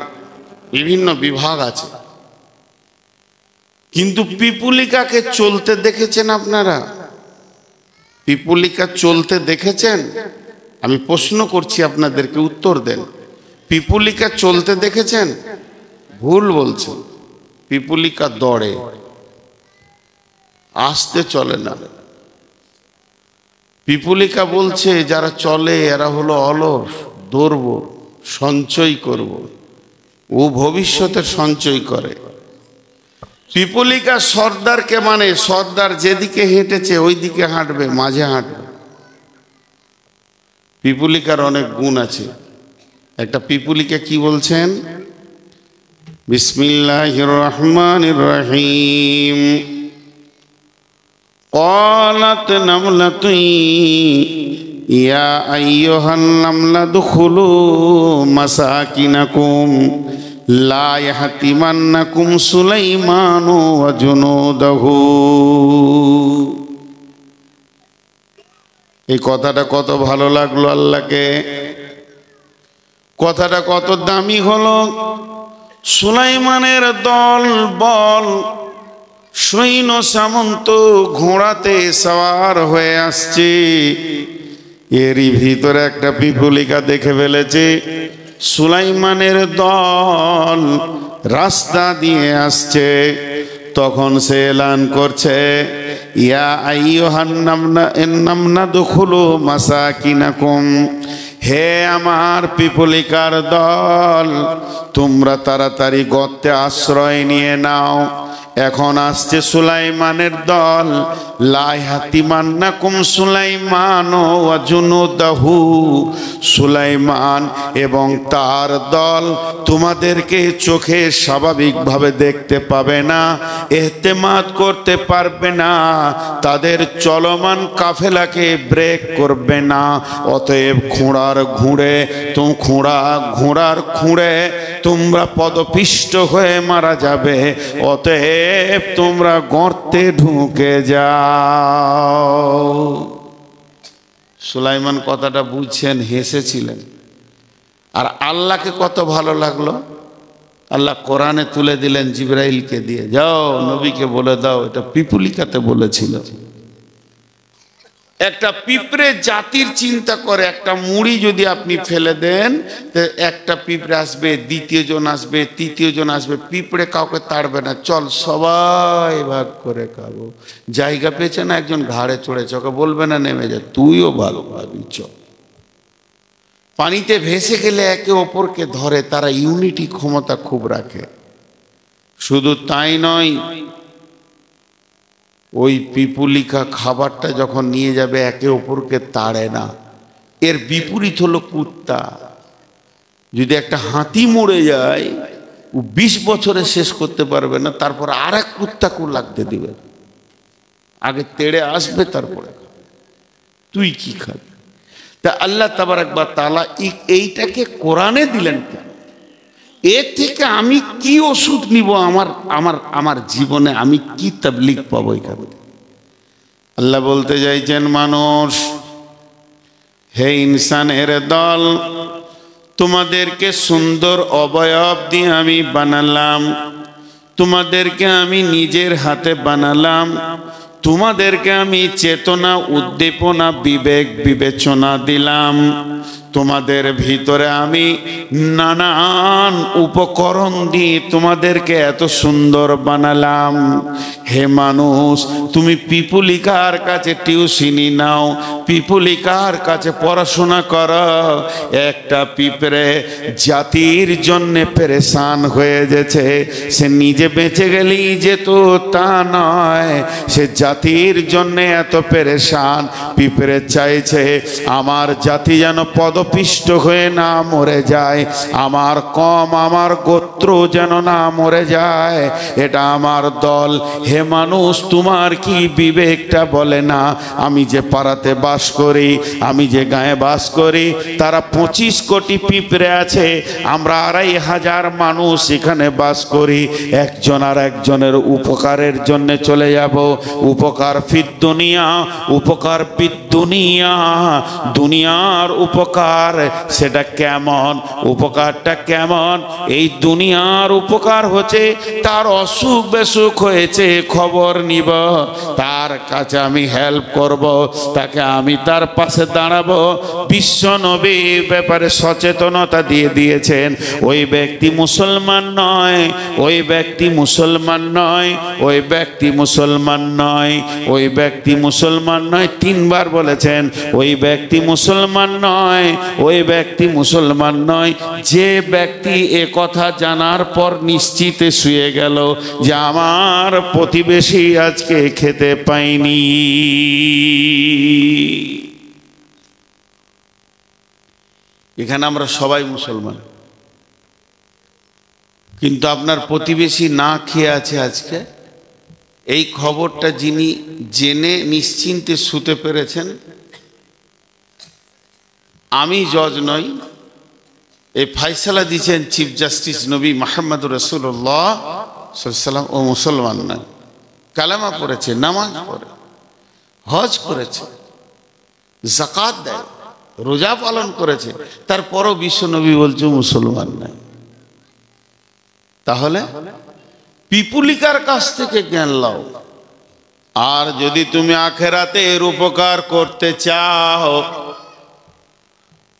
বিভিন্ন বিভাগ আছে। কিন্তু পিপুলিকাকে চলতে দেখেছেন আপনারা? পিপুলিকা চলতে দেখেছেন? আমি প্রশ্ন করছি আপনাদেরকে, উত্তর দেন। পিপুলিকা চলতে দেখেছেন? ভুল বলছেন। পিপুলিকা দৌড়ে, আসতে চলে না। পিপুলিকা বলছে যারা চলে এরা হলো অলস, দৌড়ব, সঞ্চয় করব। ও ভবিষ্যতের সঞ্চয় করে। পিপুলিকা সর্দারকে মানে, সর্দার যেদিকে হেঁটেছে ওই দিকে হাঁটবে, মাঝে হাঁটবে। পিপুলিকার অনেক গুণ আছে। একটা পিপুলিকা কি বলছেন? বিসমিল্লাহির রহমানির রহিম। قالت نملة يا أيها النمل ادخلوا مساكنكم لا يحطمنكم سليمان وجنوده। এই কথাটা কত ভালো লাগলো আল্লাহকে, কথাটা কত দামি হলো। সুলাইমানের দল বল, সৈন্য সামন্ত ঘোড়াতে সওয়ার হয়ে আসছে। এরই ভিতরে একটা পিপুলিকা দেখে ফেলেছে সুলাইমানের দল রাস্তা দিয়ে আসছে। তখন সে এলান করছে, ইয়া আইয়ুহান নামলা দুখুলু মাসাকিনাকুম, হে আমার পিপুলিকার দল, তোমরা তাড়াতাড়ি গর্তে আশ্রয় নিয়ে নাও। এখন আসছে সুলাইমানের দল। লা ইয়াতিমান্নাকুম সুলাইমান ওয়া জুনুদাহু, সুলাইমান এবং তার দল তোমাদেরকে চোখে স্বাভাবিকভাবে দেখতে পাবে না, ইহতেমাদ করতে পারবে না, তাদের চলমান কাফেলাকে ব্রেক করবে না। অতএব ঘোড়ার খুঁড়ে তোমরা পদপিষ্ট হয়ে মারা যাবে। অতএব তোমরা গর্তে ঢুকে যাও। সুলাইমান কথাটা বুঝছেন, হেসেছিলেন। আর আল্লাহকে কত ভালো লাগলো, আল্লাহ কোরআনে তুলে দিলেন জিবরাইলকে দিয়ে, যাও নবীকে বলে দাও এটা পিপুলিকাতে বলেছিল। একটা পিঁপড়ে জাতির চিন্তা করে, একটা মুড়ি যদি আপনি ফেলে দেন, একটা পিঁপড়ে আসবে, দ্বিতীয় জন আসবে, তৃতীয় জন আসবে, পিঁপড়ে কাউকে তাড়বে না, চল সবাই ভাগ করে খাবো। জায়গা পেয়েছে না, একজন ঘাড়ে চড়েছে, ওকে বলবে না নেমে যা, তুইও ভালো ভাবি চ। পানিতে ভেসে গেলে একে অপরকে ধরে, তারা ইউনিটি ক্ষমতা খুব রাখে। শুধু তাই নয়, ওই পিপুলিকা খাবারটা যখন নিয়ে যাবে একে অপরকে তাড়ে না। এর বিপরীত হলো কুত্তা। যদি একটা হাতি মরে যায়, ও 20 বছরে শেষ করতে পারবে না, তারপর আর এক কুত্তাকে লাগতে দিবে। আগে তেড়ে আসবে, তারপরে তুই কি খাবি। তা আল্লাহ তাবারক ওয়া তাআলা এইটাকে কোরআনে দিলেন কেন? এর থেকে আমি কি ওষুধ নিব? আমার জীবনে আমি কি তাবলীগ পাবো এখানে? আল্লাহ বলতে চাইছেন, মানুষ, হে ইনসানের দল, তোমাদেরকে সুন্দর অবয়ব দিয়ে আমি বানালাম, তোমাদেরকে আমি নিজের হাতে বানালাম, তোমাদেরকে আমি চেতনা, উদ্দীপনা, বিবেক, বিবেচনা দিলাম, তোমাদের ভিতরে আমি নানান উপকরণ দিয়ে তোমাদেরকে এত সুন্দর বানালাম। হে মানুষ, তুমি পিপুলিকার কাছে টিউশনি নাও, পিপুলিকার কাছে পড়াশোনা করো। একটা পিঁপড়ে জাতির জন্য পেরেশান হয়ে গেছে, সে নিজে বেঁচে গেলেই যেত তা নয়, সে জাতির জন্য এত পেরেশান। পিঁপড়ে চাইছে আমার জাতি যেন পদপিষ্ট হয়ে না মরে যায়, আমার আমার গোত্র যেন না মরে যায়, এটা আমার দল। হে মানুষ, তোমার কি বিবেকটা বলে না আমি যে পাড়াতে বাস করি, আমি যে গায়ে বাস করি, তারা 25 কোটি পিঁপড়ে আছে, আমরা 2,500 মানুষ এখানে বাস করি, একজন আর একজনের উপকারের জন্য চলে যাব। উপকার ফিদ দুনিয়া, উপকার ফিদ দুনিয়া, দুনিয়ার উপকার সেটা কেমন? উপকারটা কেমন? এই দুনিয়ার উপকার হচ্ছে তার অসুখ বেসুখ হয়েছে খবর নিব, তার কাছে আমি হেল্প করব, তাকে আমি তার পাশে দাঁড়াবো। বিশ্ব নবী ব্যাপারে সচেতনতা দিয়ে দিয়েছেন। ওই ব্যক্তি মুসলমান নয়, ওই ব্যক্তি মুসলমান নয়, ওই ব্যক্তি মুসলমান নয়, ওই ব্যক্তি মুসলমান নয়, 3 বার বলেছেন। ওই ব্যক্তি মুসলমান নয়, ওই ব্যক্তি মুসলমান নয় যে ব্যক্তি এ কথা জানার পর নিশ্চিতে শুয়ে গেল যে আমার প্রতিবেশী আজকে খেতে পায়নি। এখানে আমরা সবাই মুসলমান, কিন্তু আপনার প্রতিবেশী না খেয়ে আছে আজকে। এই খবরটা যিনি জেনে নিশ্চিন্তে শুতে পেরেছেন, আমি জজ নই, এই ফায়সালা দিয়েছেন চিফ জাস্টিস নবী মুহাম্মদ রাসূলুল্লাহ সাল্লাল্লাহু আলাইহি ওয়াসাল্লাম। ও মুসলমান নয়, কালেমা পড়েছে, নামাজ পড়ে, হজ করেছে, যাকাত দেয়, রোজা পালন করেছে, তারপরও বিশ্ব নবী বলছে মুসলমান নয়। তাহলে পিপুলিকার কাছ থেকে জ্ঞান লাও। আর যদি তুমি আখেরাতের উপকার করতে চাও,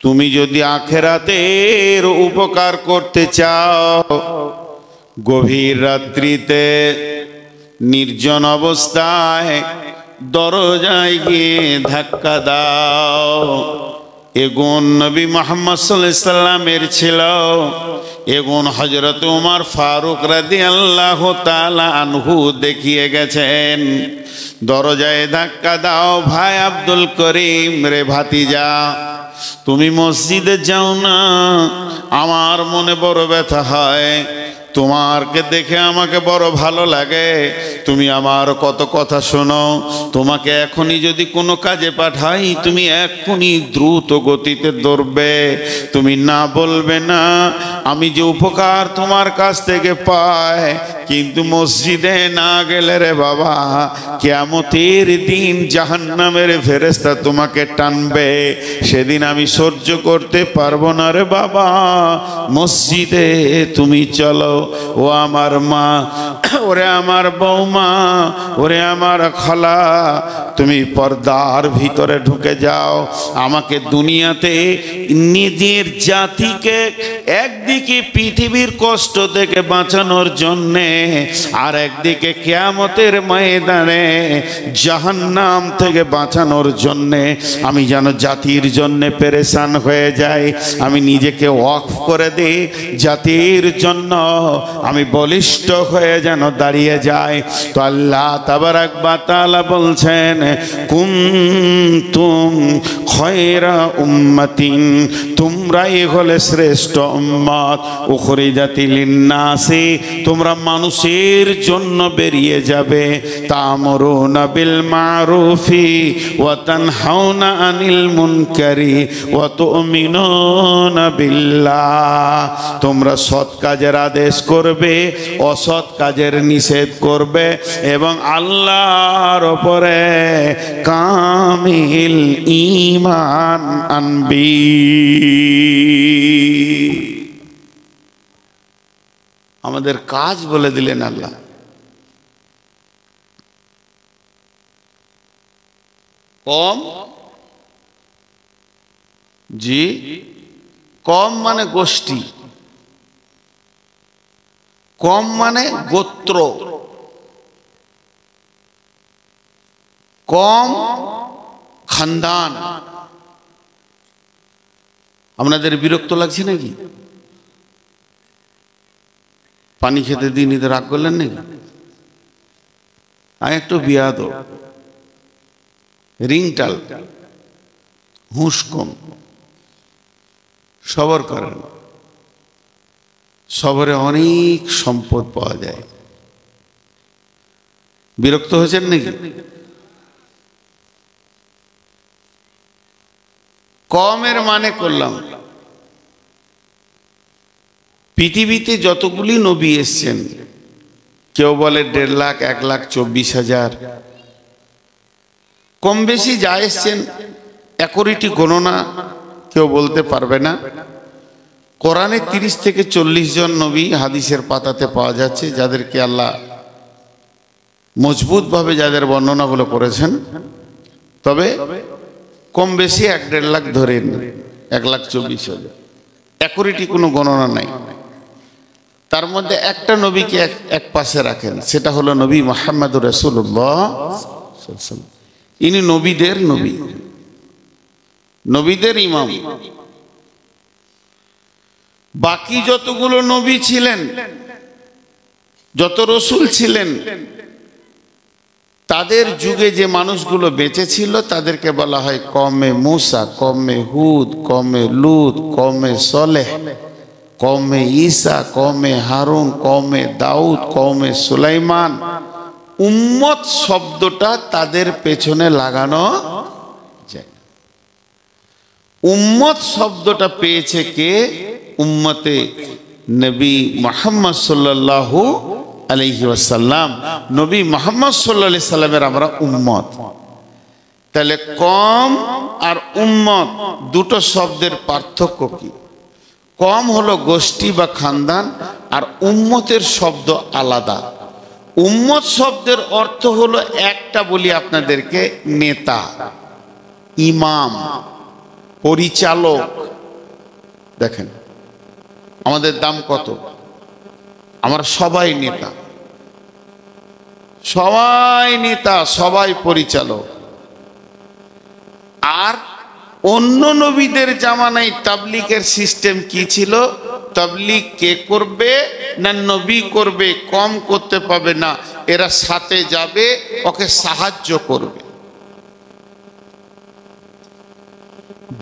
তুমি যদি আখেরাতের উপকার করতে চাও, গভীর রাত্রিতে নির্জন অবস্থায় দরজায় গিয়ে ধাক্কা দাও। এগুন নবী মুহাম্মদ সাল্লাল্লাহু আলাইহি সাল্লামের ছিল, এগুন হযরত ওমর ফারুক রাদিয়াল্লাহু তাআলা আনহু দেখিয়ে গেছেন। দরজায় ধাক্কা দাও, ভাই আব্দুল করিম রে ভাতিজা, তুমি মসজিদে যাও না, আমার মনে বড় ব্যথা হয়, তোমারকে দেখে আমাকে বড় ভালো লাগে, তুমি আমার কত কথা শোনো, তোমাকে এখনই যদি কোনো কাজে পাঠাই তুমি এখনই দ্রুত গতিতে দৌড়বে, তুমি না বলবে না আমি যে উপকার তোমার কাছ থেকে পাই, কিন্তু মসজিদে না গেলে রে বাবা কিয়ামতের দিন জাহান্নামের ফেরেশতা তোমাকে টানবে, সেদিন আমি সহ্য করতে পারবো না রে বাবা, মসজিদে তুমি চলো। ও আমার মা, ওরে আমার বৌমা, ওরে আমার খালা, তুমি পর্দার ভিতরে ঢুকে যাও। আমাকে দুনিয়াতে নিজের জাতিকে একদিকে পৃথিবীর কষ্ট থেকে বাঁচানোর জন্যে, আর একদিকে কিয়ামতের ময়দানে জাহান্নাম থেকে বাঁচানোর জন্যে আমি যেন জাতির জন্যে পেরেশান হয়ে যাই, আমি নিজেকে ওয়াকফ করে দিই জাতির জন্য, আমি বলিষ্ঠ হয়ে যেন দাঁড়িয়ে যাই। তো আল্লাহ তাবারাক ওয়া তাআলা বলছেন, কুনতুম খায়রা উম্মাতিন, তোমরাই হলে শ্রেষ্ঠ উম্মত, উখরিজাতি লিন্নাসি, তোমরা মানুষের জন্য বেরিয়ে যাবে, তা'মুরুনা বিল মা'রুফি ওয়া তানহাউনা আনিল মুনকারি ওয়া তু'মিনুনা বিল্লাহ, তোমরা সৎ কাজের আদেশ করবে, অসৎ কাজের নিষেধ করবে এবং আল্লাহর উপরে কামিল ঈমান আনবি। আমাদের কাজ বলে দিলেন আল্লাহ। কম, জি, কম মানে গোষ্ঠী, কম মানে গোত্র, কম খানদান। আপনাদের বিরক্ত লাগছে নাকি? পানি খেতে দিন, এদের রাগ করলেন নাকি? আমি একটু বিয়াদ, রিংটাল, হুঁশ কম, সবর করেন। সবরে অনেক সম্পদ পাওয়া যায়। বিরক্ত হয়েছেন নাকি? কমের মানে করলাম, পৃথিবীতে যতগুলি নবী এসছেন, কেউ বলে 1.5 লাখ, 1,24,000, কম বেশি যা এসছেন একরিটি গণনা কেউ বলতে পারবে না। কোরআনে 30 থেকে 40 জন নবী হাদিসের পাতাতে পাওয়া যাচ্ছে, যাদেরকে আল্লাহ মজবুতভাবে যাদের বর্ণনাগুলো করেছেন। তবে কম বেশি 1.5 লাখ ধরেন, 1,24,000, একরিটি কোনো গণনা নাই। তার মধ্যে একটা নবীকে এক পাশে রাখেন, সেটা হলো নবী মুহাম্মদুর রাসূলুল্লাহ সাল্লাল্লাহু আলাইহি ওয়াসাল্লাম। ইনি নবীদের নবী, নবীদের ইমাম। বাকি যতগুলো নবী ছিলেন, যত রসুল ছিলেন, তাদের যুগে যে মানুষগুলো বেঁচে ছিল তাদেরকে বলা হয় কওমে মুসা, কওমে হুদ, কওমে লূত, কওমে সলেহ, কওমে ঈসা, কওমে হারুন, কওমে দাউদ, কওমে সুলাইমান। উম্মত শব্দটা তাদের পেছনে লাগানো যায়। উম্মত শব্দটা পেয়েছে কে? উম্মতে নবী মুহাম্মদ সাল্লাল্লাহু আলাইহি ওয়াসাল্লাম। নবী মুহাম্মদ সাল্লাল্লাহু আলাইহি সাল্লামের আমরা উম্মত। তাহলে কম আর উম্মত দুটো শব্দের পার্থক্য কি? কম হলো গোষ্ঠী বা খানদান, আর উম্মতের শব্দ আলাদা। উম্মত শব্দের অর্থ হলো একটা বলি আপনাদেরকে, নেতা, ইমাম, পরিচালক। দেখেন আমাদের দাম কত, আমরা সবাই নেতা, সবাই নেতা, সবাই পরিচালক। আর অন্য নবীদের জামানায় তাবলীগের সিস্টেম কি ছিল? তাবলীগ কে করবে না নবী করবে, কম করতে পাবে না, এরা সাথে যাবে, ওকে সাহায্য করবে।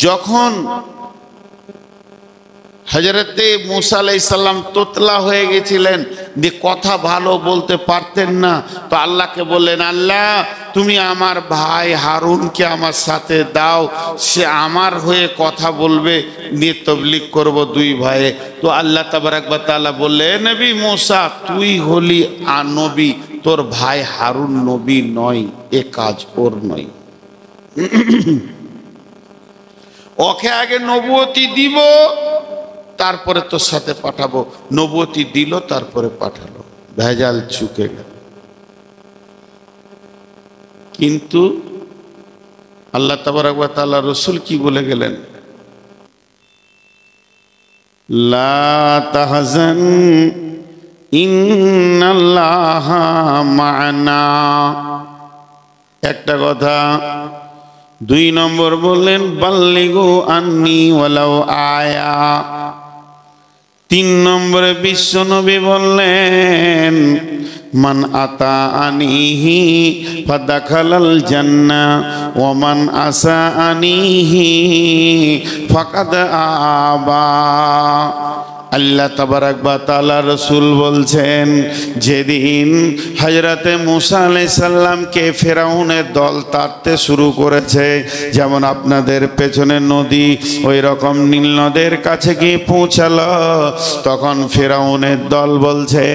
যখন হযরতে মুসা আলাইহিস সালাম তোতলা হয়ে গেছিলেন, যে কথা ভালো বলতে পারতেন না, তো আল্লাহকে বললেন, আল্লাহ তুমি আমার ভাই হারুনকে আমার সাথে দাও, সে আমার হয়ে কথা বলবে, নিয়ে তাবলীগ করব দুই ভাইয়ে। তো আল্লাহ তাবারাক ওয়া তাআলা বললেন, নবী মুসা তুই হলি নবী, তোর ভাই হারুন নবী নয়, এ কাজ ওর নয়। ওকে আগে নবুয়তি দিব, তারপরে তোর সাথে পাঠাবো। নবুয়তি দিল, তারপরে পাঠালো, ভেজাল চুকে গেল। কিন্তু আল্লাহ তাবারাক ওয়া তাআলা রাসূল কি বলে গেলেন? লা তাহজান ইন্নাল্লাহা মা'না। একটা কথা। 2 নম্বর বললেন বাল্লিগু আন্নি ওয়ালাউ আয়া। তিন নম্বরে বিশ্ব নবী বললেন, মান আতা আনিহি ফাদাখালাল জান্নাহ ওয়া মান আসা আনিহি ফাকাদ আবা। আল্লাহ তাবারাক ওয়া তাআলা রাসূল বলছেন, যেদিন হযরতে মুসা আলাইহিস সালামকে ফেরাউনের দল তাড়তে শুরু করেছে, যেমন আপনাদের পেছনে নদী ওই রকম নীল নদের কাছে গিয়ে পৌঁছালো, তখন ফেরাউনের দল বলছে,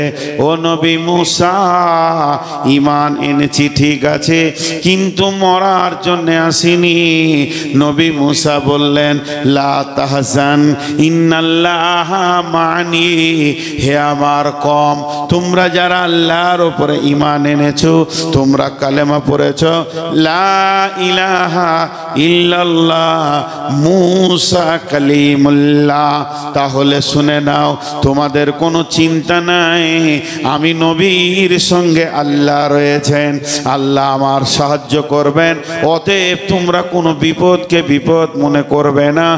ও নবী মুসা, ঈমান এনেছি ঠিক আছে, কিন্তু মরার জন্য আসিনি। নবী মুসা বললেন, লা তাহজান ইন্নাল্লাহা মানি। হে আমার কম, তোমরা যারা আল্লাহর উপরে ঈমান এনেছো, তোমরা কালেমা পড়েছো লা ইলাহা ইল্লাল্লাহ মুসা কালিমুল্লাহ, তাহলে শুনে নাও, তোমাদের কোনো চিন্তা নাই, আমি নবীর সঙ্গে আল্লাহ রয়েছেন, আল্লাহ আমার সাহায্য করবেন, অতএব তোমরা কোনো বিপদকে বিপদ মনে করবে না,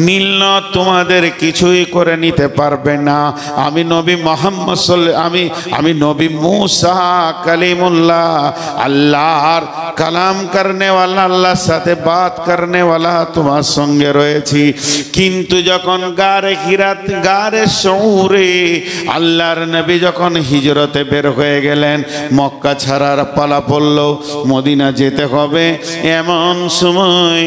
নীল তোমাদের কিছুই করে নিতে পারবে না। আমি নবী মুহাম্মদ আমি নবী মুসা কালিমুল্লাহ, আল্লাহর কালাম করনে वाला, আল্লাহর সাথে বাত করনে वाला তোমার সঙ্গে রয়েছি। কিন্তু যখন গারে হিরাত, গারে শৌরে আল্লাহর নবী যখন হিজরতে বের হয়ে গেলেন, মক্কা ছাড়ার পালা পড়ল, মদিনা যেতে হবে, এমন সময়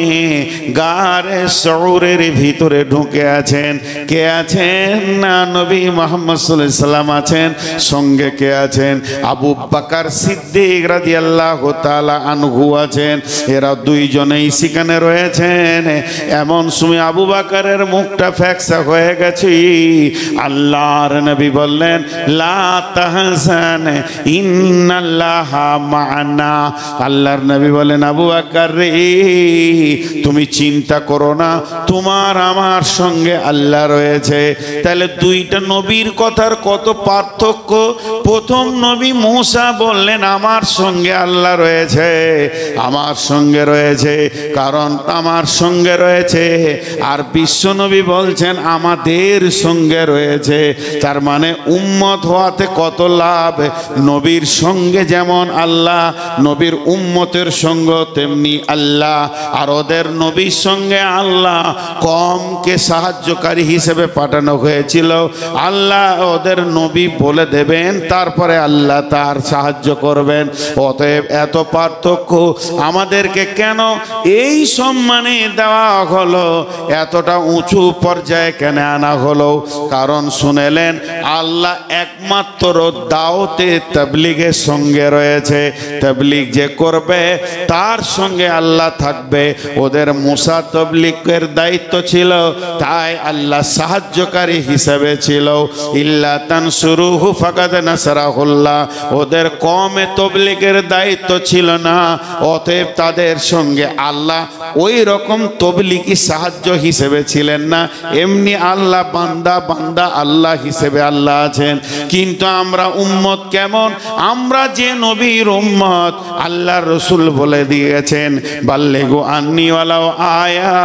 গারে শৌরের ভিতরে ঢুকে আছেন, কে আছেন না নবী মুহাম্মদ সাল্লাল্লাহু আলাইহি সাল্লাম আছেন, সঙ্গে কে আছেন, আবু বকর সিদ্দিক রাদিয়াল্লাহু তাআলা আনহু আছেন, এরা দুইজনেই সেখানে রয়েছেন। এমন সময় আবু বকরের মুখটা ফ্যাকসা হয়ে গেছে, আল্লাহর নবী বললেন, লা তাহজান ইন্নাল্লাহা মা'ানা। আল্লাহর নবী বলেন, আবু বকর রে, তুমি চিন্তা করো না, তোমার আমার সঙ্গে আল্লাহ রয়েছে। তাহলে দুইটা নবীর কথার কত পার্থক্য। প্রথম নবী মুসা বললেন, আমার সঙ্গে আল্লাহ রয়েছে, আমার সঙ্গে রয়েছে, কারণ আমার সঙ্গে রয়েছে। আর বিশ্ব নবী বলছেন, আমাদের সঙ্গে রয়েছে। তার মানে উম্মত হওয়াতে কত লাভ। নবীর সঙ্গে যেমন আল্লাহ, নবীর উম্মতের সঙ্গে তেমনি আল্লাহ। আর ওদের নবীর সঙ্গে আল্লাহ কমকে সাহায্যকারী হিসেবে পাঠানো হয়েছিল। আল্লাহ ওদের নবী বলে দেবেন, তারপরে আল্লাহ তার সাহায্য করবেন। অতএব এত পার্থক্য। আমাদেরকে কেন এই সম্মানে দেওয়া হলো, এতটা উঁচু পর্যায়ে কেন আনা হলো? কারণ শুনেলেন, আল্লাহ একমাত্র দাওতে তাবলীগের সঙ্গে রয়েছে। তাবলীগ যে করবে তার সঙ্গে আল্লাহ থাকবে। ওদের মুসা তাবলীগের দায়িত্ব ছিল, তাই আল্লাহ সাহায্যকারী হিসেবে ছিল। ইল্লা তানসুরুহু ফাকাদ নাসারাহুল্লাহ। ওদের কমে তাবলীগের দায়িত্ব ছিল না, অতএব তাদের সঙ্গে আল্লাহ ওই রকম তাবলীগী সাহায্য হিসেবে ছিলেন না। এমনি আল্লাহ বান্দা বান্দা আল্লাহ হিসেবে আল্লাহ আছেন। কিন্তু আমরা উম্মত কেমন? আমরা যে নবীর উম্মত, আল্লাহর রাসূল বলে দিয়েছেন, বাল্লিগু আন্নী ওয়ালাউ আয়া।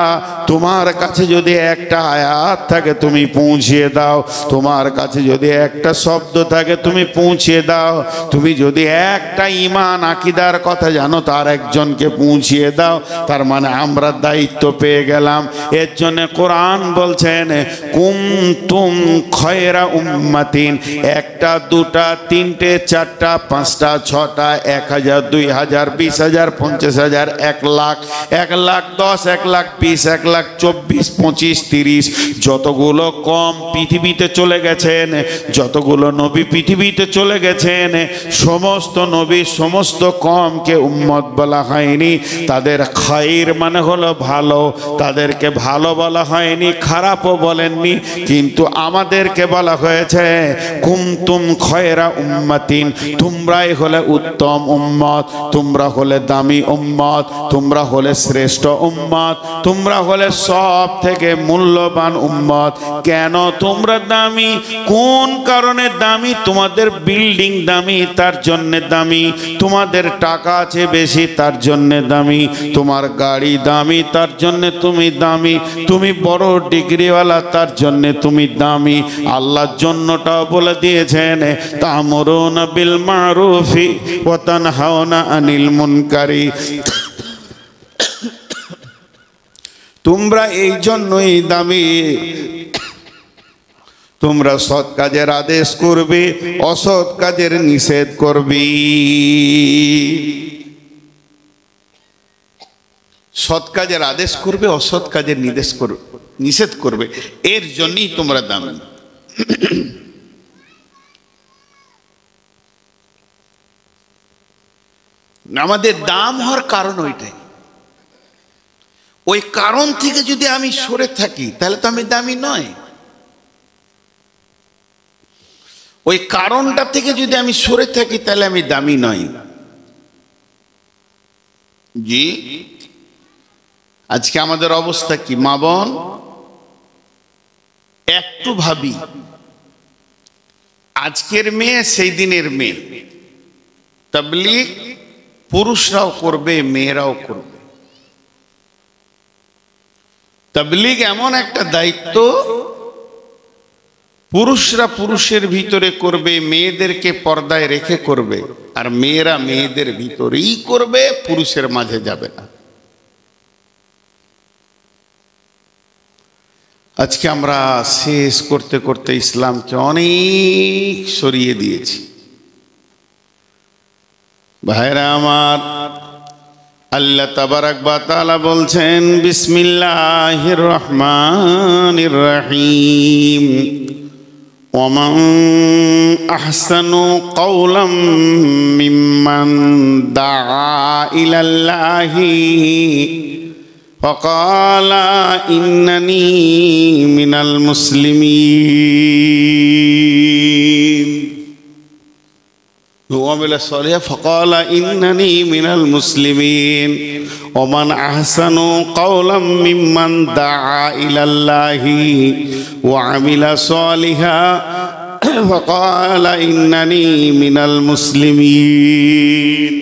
তোমার কাছে যদি একটা আয়াত থাকে তুমি পৌঁছিয়ে দাও, তোমার কাছে যদি একটা শব্দ থাকে তুমি পৌঁছিয়ে দাও, তুমি যদি একটা ঈমান আকীদার কথা জানো তার একজনকে পৌঁছিয়ে দাও। তার মানে আমরা দায়িত্ব পেয়ে গেলাম। এর জন্য কোরআন বলছেন, কুনতুম খায়রা উম্মাতিন। একটা, দুটা, তিনটে, চারটা, পাঁচটা, ছটা, 1000, 2000, 20000, 50000, 1 লাখ, 1,10,000, 1,20,000, 1,24,000, 25,000, 30, যতগুলো কম পৃথিবীতে চলে গেছেন, যতগুলো নবী পৃথিবীতে চলে গেছেন, সমস্ত নবী সমস্ত কমকে উম্মত বলা হয়নি। তাদের খায়র মানে হলো ভালো, তাদেরকে ভালো বলা হয়নি, খারাপও বলেননি। কিন্তু আমাদেরকে বলা হয়েছে, কুনতুম খায়রা উম্মাতিন। তোমরাই হলে উত্তম উম্মত, তোমরা হলে দামি উম্মত, তোমরা হলে শ্রেষ্ঠ উম্মত, তোমরা হলে সব থেকে মূল্যবান উম্মত। কেন তোমরা দামি? কোন কারণে দামি? তোমাদের বিল্ডিং দামি, তার জন্য দামি। তোমাদের টাকা আছে বেশি, তার জন্য দামি। তোমার গাড়ি দামি, তার জন্য তুমি দামি। তুমি বড় ডিগ্রিওয়ালা, তার জন্য তুমি দামি। আল্লাহর জন্যটাও বলে দিয়েছেন, তা'মুরুনা বিল মা'রুফি ওয়া তানহাউনা আনিল মুনকারি। তোমরা এই জন্যই দামি, তোমরা সৎ কাজের আদেশ করবে, অসৎ কাজের নিষেধ করবে। সৎ কাজের আদেশ করবে, অসৎ কাজের নিষেধ করবে, এর জন্যই তোমরা দামি। আমাদের দাম হওয়ার কারণ ওইটাই। ওই কারণ থেকে যদি আমি সরে থাকি তাহলে তো আমি দামি নয়। ওই কারণটা থেকে যদি আমি সরে থাকি তাহলে আমি দামি নই। জি, আজকে আমাদের অবস্থা কি মা বোন? একটু ভাবি, আজকের মেয়ে সেই দিনের মেয়ে। তাবলীগ পুরুষরাও করবে, মেয়েরাও করবে। তাবলীগ এমন একটা দায়িত্ব, পুরুষরা পুরুষের ভিতরে করবে, মেয়েদেরকে পর্দায় রেখে করবে, আর মেয়েরা মেয়েদের ভিতরেই করবে, পুরুষের মাঝে যাবে না। আজকে আমরা শেষ করতে করতে ইসলামকে অনেক সরিয়ে দিয়েছি। ভাইরা আমার, আল্লাহ তাবারাক ওয়া তাআলা বলছেন, বিসমিল্লাহির রহমানির রহিম, ওয়ামান আহসানু কাওলাম মিম্মান দাআ ইলাল্লাহি ফাকালা ইন্নানি মিনাল মুসলিমিন। وعمل صالحا فقال إنني من المسلمين ومن أحسن قولا ممن دعا إلى الله وعمل صالحا فقال إنني من المسلمين।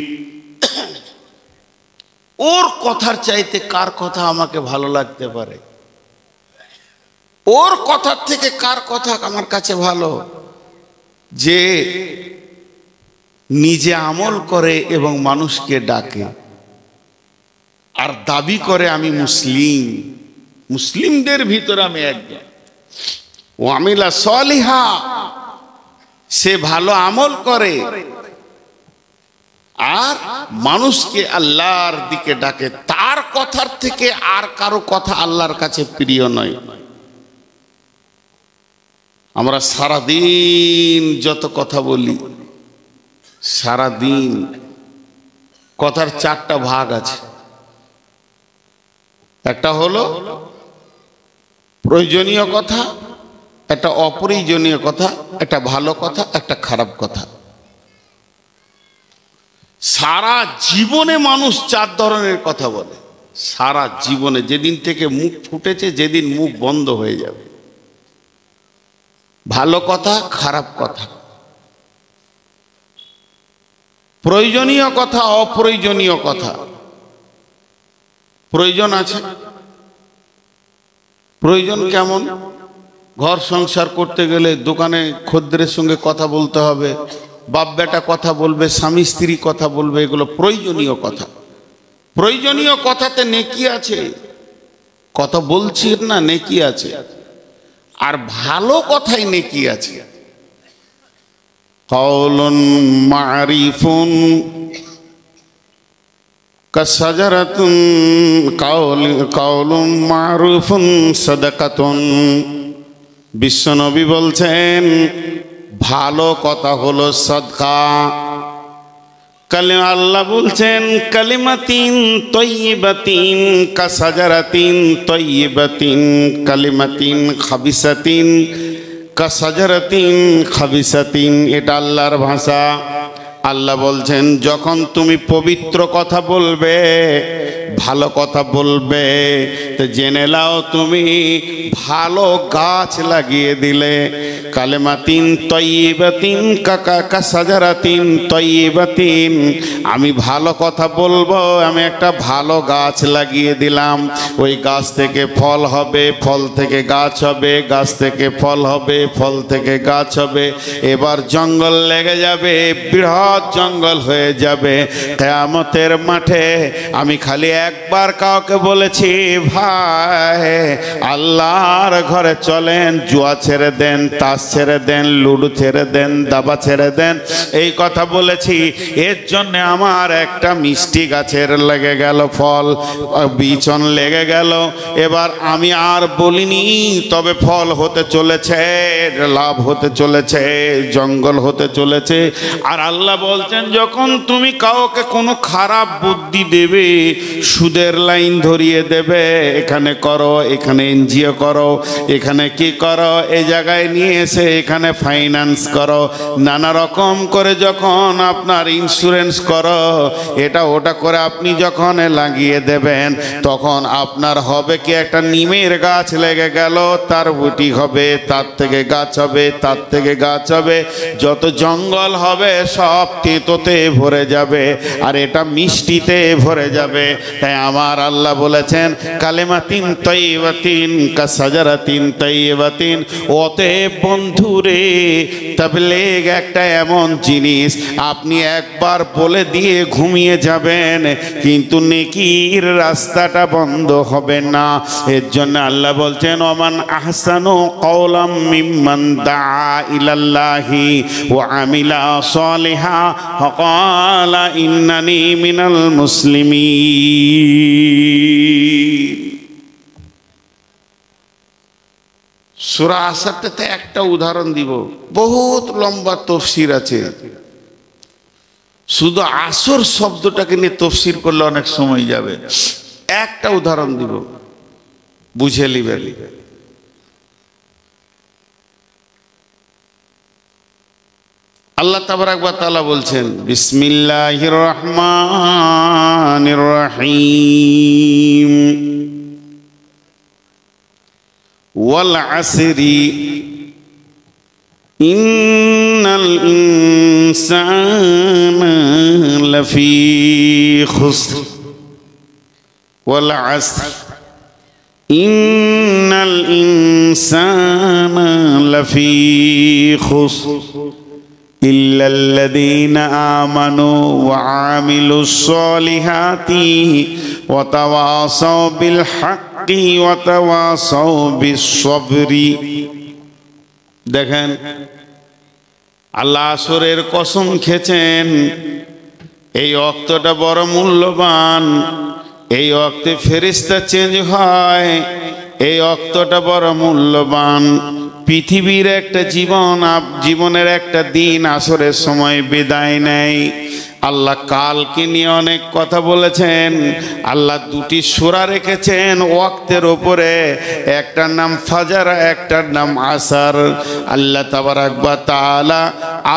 ওর কথার চাইতে কার কথা আমাকে ভালো লাগতে পারে? ওর কথার থেকে কার কথা আমার কাছে ভালো? যে নিজে আমল করে এবং মানুষকে ডাকে আর দাবি করে আমি মুসলিম, মুসলিমদের ভিতরে আমি একজন। ওয়ামিলা সলিহা, সে ভালো আমল করে আর মানুষকে আল্লাহর দিকে ডাকে, তার কথার থেকে আর কারো কথা আল্লাহর কাছে প্রিয় নয়। আমরা সারাদিন যত কথা বলি, সারাদিন কথার চারটা ভাগ আছে। একটা হলো প্রয়োজনীয় কথা, একটা অপ্রয়োজনীয় কথা, একটা ভালো কথা, একটা খারাপ কথা। সারা জীবনে মানুষ চার ধরনের কথা বলে। সারা জীবনে, যেদিন থেকে মুখ ফুটেছে, যেদিন মুখ বন্ধ হয়ে যাবে। ভালো কথা, খারাপ কথা, প্রয়োজনীয় কথা, অপ্রয়োজনীয় কথা। প্রয়োজন আছে। প্রয়োজন কেমন? ঘর সংসার করতে গেলে দোকানে খদ্দের সঙ্গে কথা বলতে হবে, বাপ বেটা কথা বলবে, স্বামী স্ত্রী কথা বলবে, এগুলো প্রয়োজনীয় কথা। প্রয়োজনীয় কথাতে নেকি আছে, কথা বলছি না, নেকি আছে। আর ভালো কথাই নেকি আছে। Kowloon মারিফুন কাসাজারাতুন, Kowloon মারুফুন সাদাকাতুন। বিশ্বনবী বলছেন, ভালো কথা হলো সাদকা। আল্লাহ বলছেন, কালিমাতিন তয়্যিবাতিন কাসাজারাতিন তয়্যিবাতিন কালিমাতিন খাবিসাতিন কাসাজারাতিন খাবিসাতিন। এটা আল্লাহর ভাষা। আল্লাহ বলছেন, যখন তুমি পবিত্র কথা বলবে, ভালো কথা বলবে। তো জেনে নাও তুমি ভালো গাছ লাগিয়ে দিলে। কালেমাতিন তয়্যিবাতিন কা শাজারাতিন তয়্যিবাতিন, আমি ভালো কথা বলবো, আমি একটা ভালো গাছ লাগিয়ে দিলাম। ওই গাছ থেকে ফল হবে, ফল থেকে গাছ হবে, গাছ থেকে ফল হবে, ফল থেকে গাছ হবে। এবার জঙ্গল লেগে যাবে, বৃহৎ জঙ্গল হয়ে যাবে। কিয়ামতের মাঠে আমি খালি একবার কাউকে বলেছি, ভাই আল্লাহর ঘরে চলেন, জুয়া ছেড়ে দেন, তাস ছেড়ে দেন, লুডো ছেড়ে দেন, দাবা ছেড়ে দেন, এই কথা বলেছি। এর জন্য আমার একটা মিষ্টি গাছের লেগে গেল ফল, বিচন লেগে গেল। এবার আমি আর বলিনি, তবে ফল হতে চলেছে, লাভ হতে চলেছে, জঙ্গল হতে চলেছে। আর আল্লাহ বলছেন, যখন তুমি কাউকে কোনো খারাপ বুদ্ধি দেবে, সুদের লাইন ধরিয়ে দেবে, এখানে করো, এখানে এনজিও করো, এখানে কি করো, এই জায়গায় নিয়ে এসে এখানে ফাইন্যান্স করো, নানা রকম করে যখন আপনার ইন্স্যুরেন্স করো, এটা ওটা করে আপনি যখন লাগিয়ে দেবেন, তখন আপনার হবে কি, একটা নিমের গাছ লেগে গেল, তার বুটি হবে, তার থেকে গাছ হবে, তার থেকে গাছ হবে, যত জঙ্গল হবে সব তেতোতে ভরে যাবে, আর এটা মিষ্টিতে ভরে যাবে। তাই আমার আল্লাহ বলেছেন, কালেমাতিন তয়্যিবাতিন কা শাজারাতিন তয়্যিবাতিন। অতএব বন্ধুরে, তাবলীগ একটা এমন জিনিস, আপনি একবার বলে দিয়ে ঘুমিয়ে যাবেন, কিন্তু নেকির রাস্তাটা বন্ধ হবে না। এর জন্য আল্লাহ বলছেন, ওমান আহসানু কওলাম মিম্মান দাআ ইলাল্লাহি ওয়া আমিলা সালিহা ওয়া ক্বালা ইন্নানি মিনাল মুসলিমিন। সূরা আসরটাতে একটা উদাহরণ দিব, বহুত লম্বা তফসির আছে। শুধু আসর শব্দটাকে নিয়ে তফসির করলে অনেক সময় যাবে। একটা উদাহরণ দিব, বুঝে নিবেন। আল্লাহ তাবারাক ওয়া তাআলা বলছেন, বিসমিল্লাহির রহমানির রহিম, ওয়াল আসরি ইন্নাল ইনসানা লাফি খুসর, ওয়াল আসর ইন্নাল ইনসানা লাফি খুসর ইল্লাল্লাযীনা আমানু ওয়া আমিলুস সলিহাতি ওয়া তাওয়াসাউ বিল হাক্কি ওয়া তাওয়াসাউ বিস সবরি। দেখেন, আল্লাহ আসরের কসম খেয়েছেন। এই ওয়াক্তটা বড় মূল্যবান, এই ওয়াক্তে ফেরেশতা চেঞ্জ হয়, এই ওয়াক্তটা বড় মূল্যবান। পৃথিবীর একটা জীবনের একটা দিন আসরের সময় বিদায় নেয়। আল্লাহ কালকে নিয়ে অনেক কথা বলেছেন। আল্লাহ দুটি সূরা রেখেছেন ওয়াক্তের উপরে, একটার নাম ফাজর, একটার নাম আসর। আল্লাহ তাবারাক ওয়া তাআলা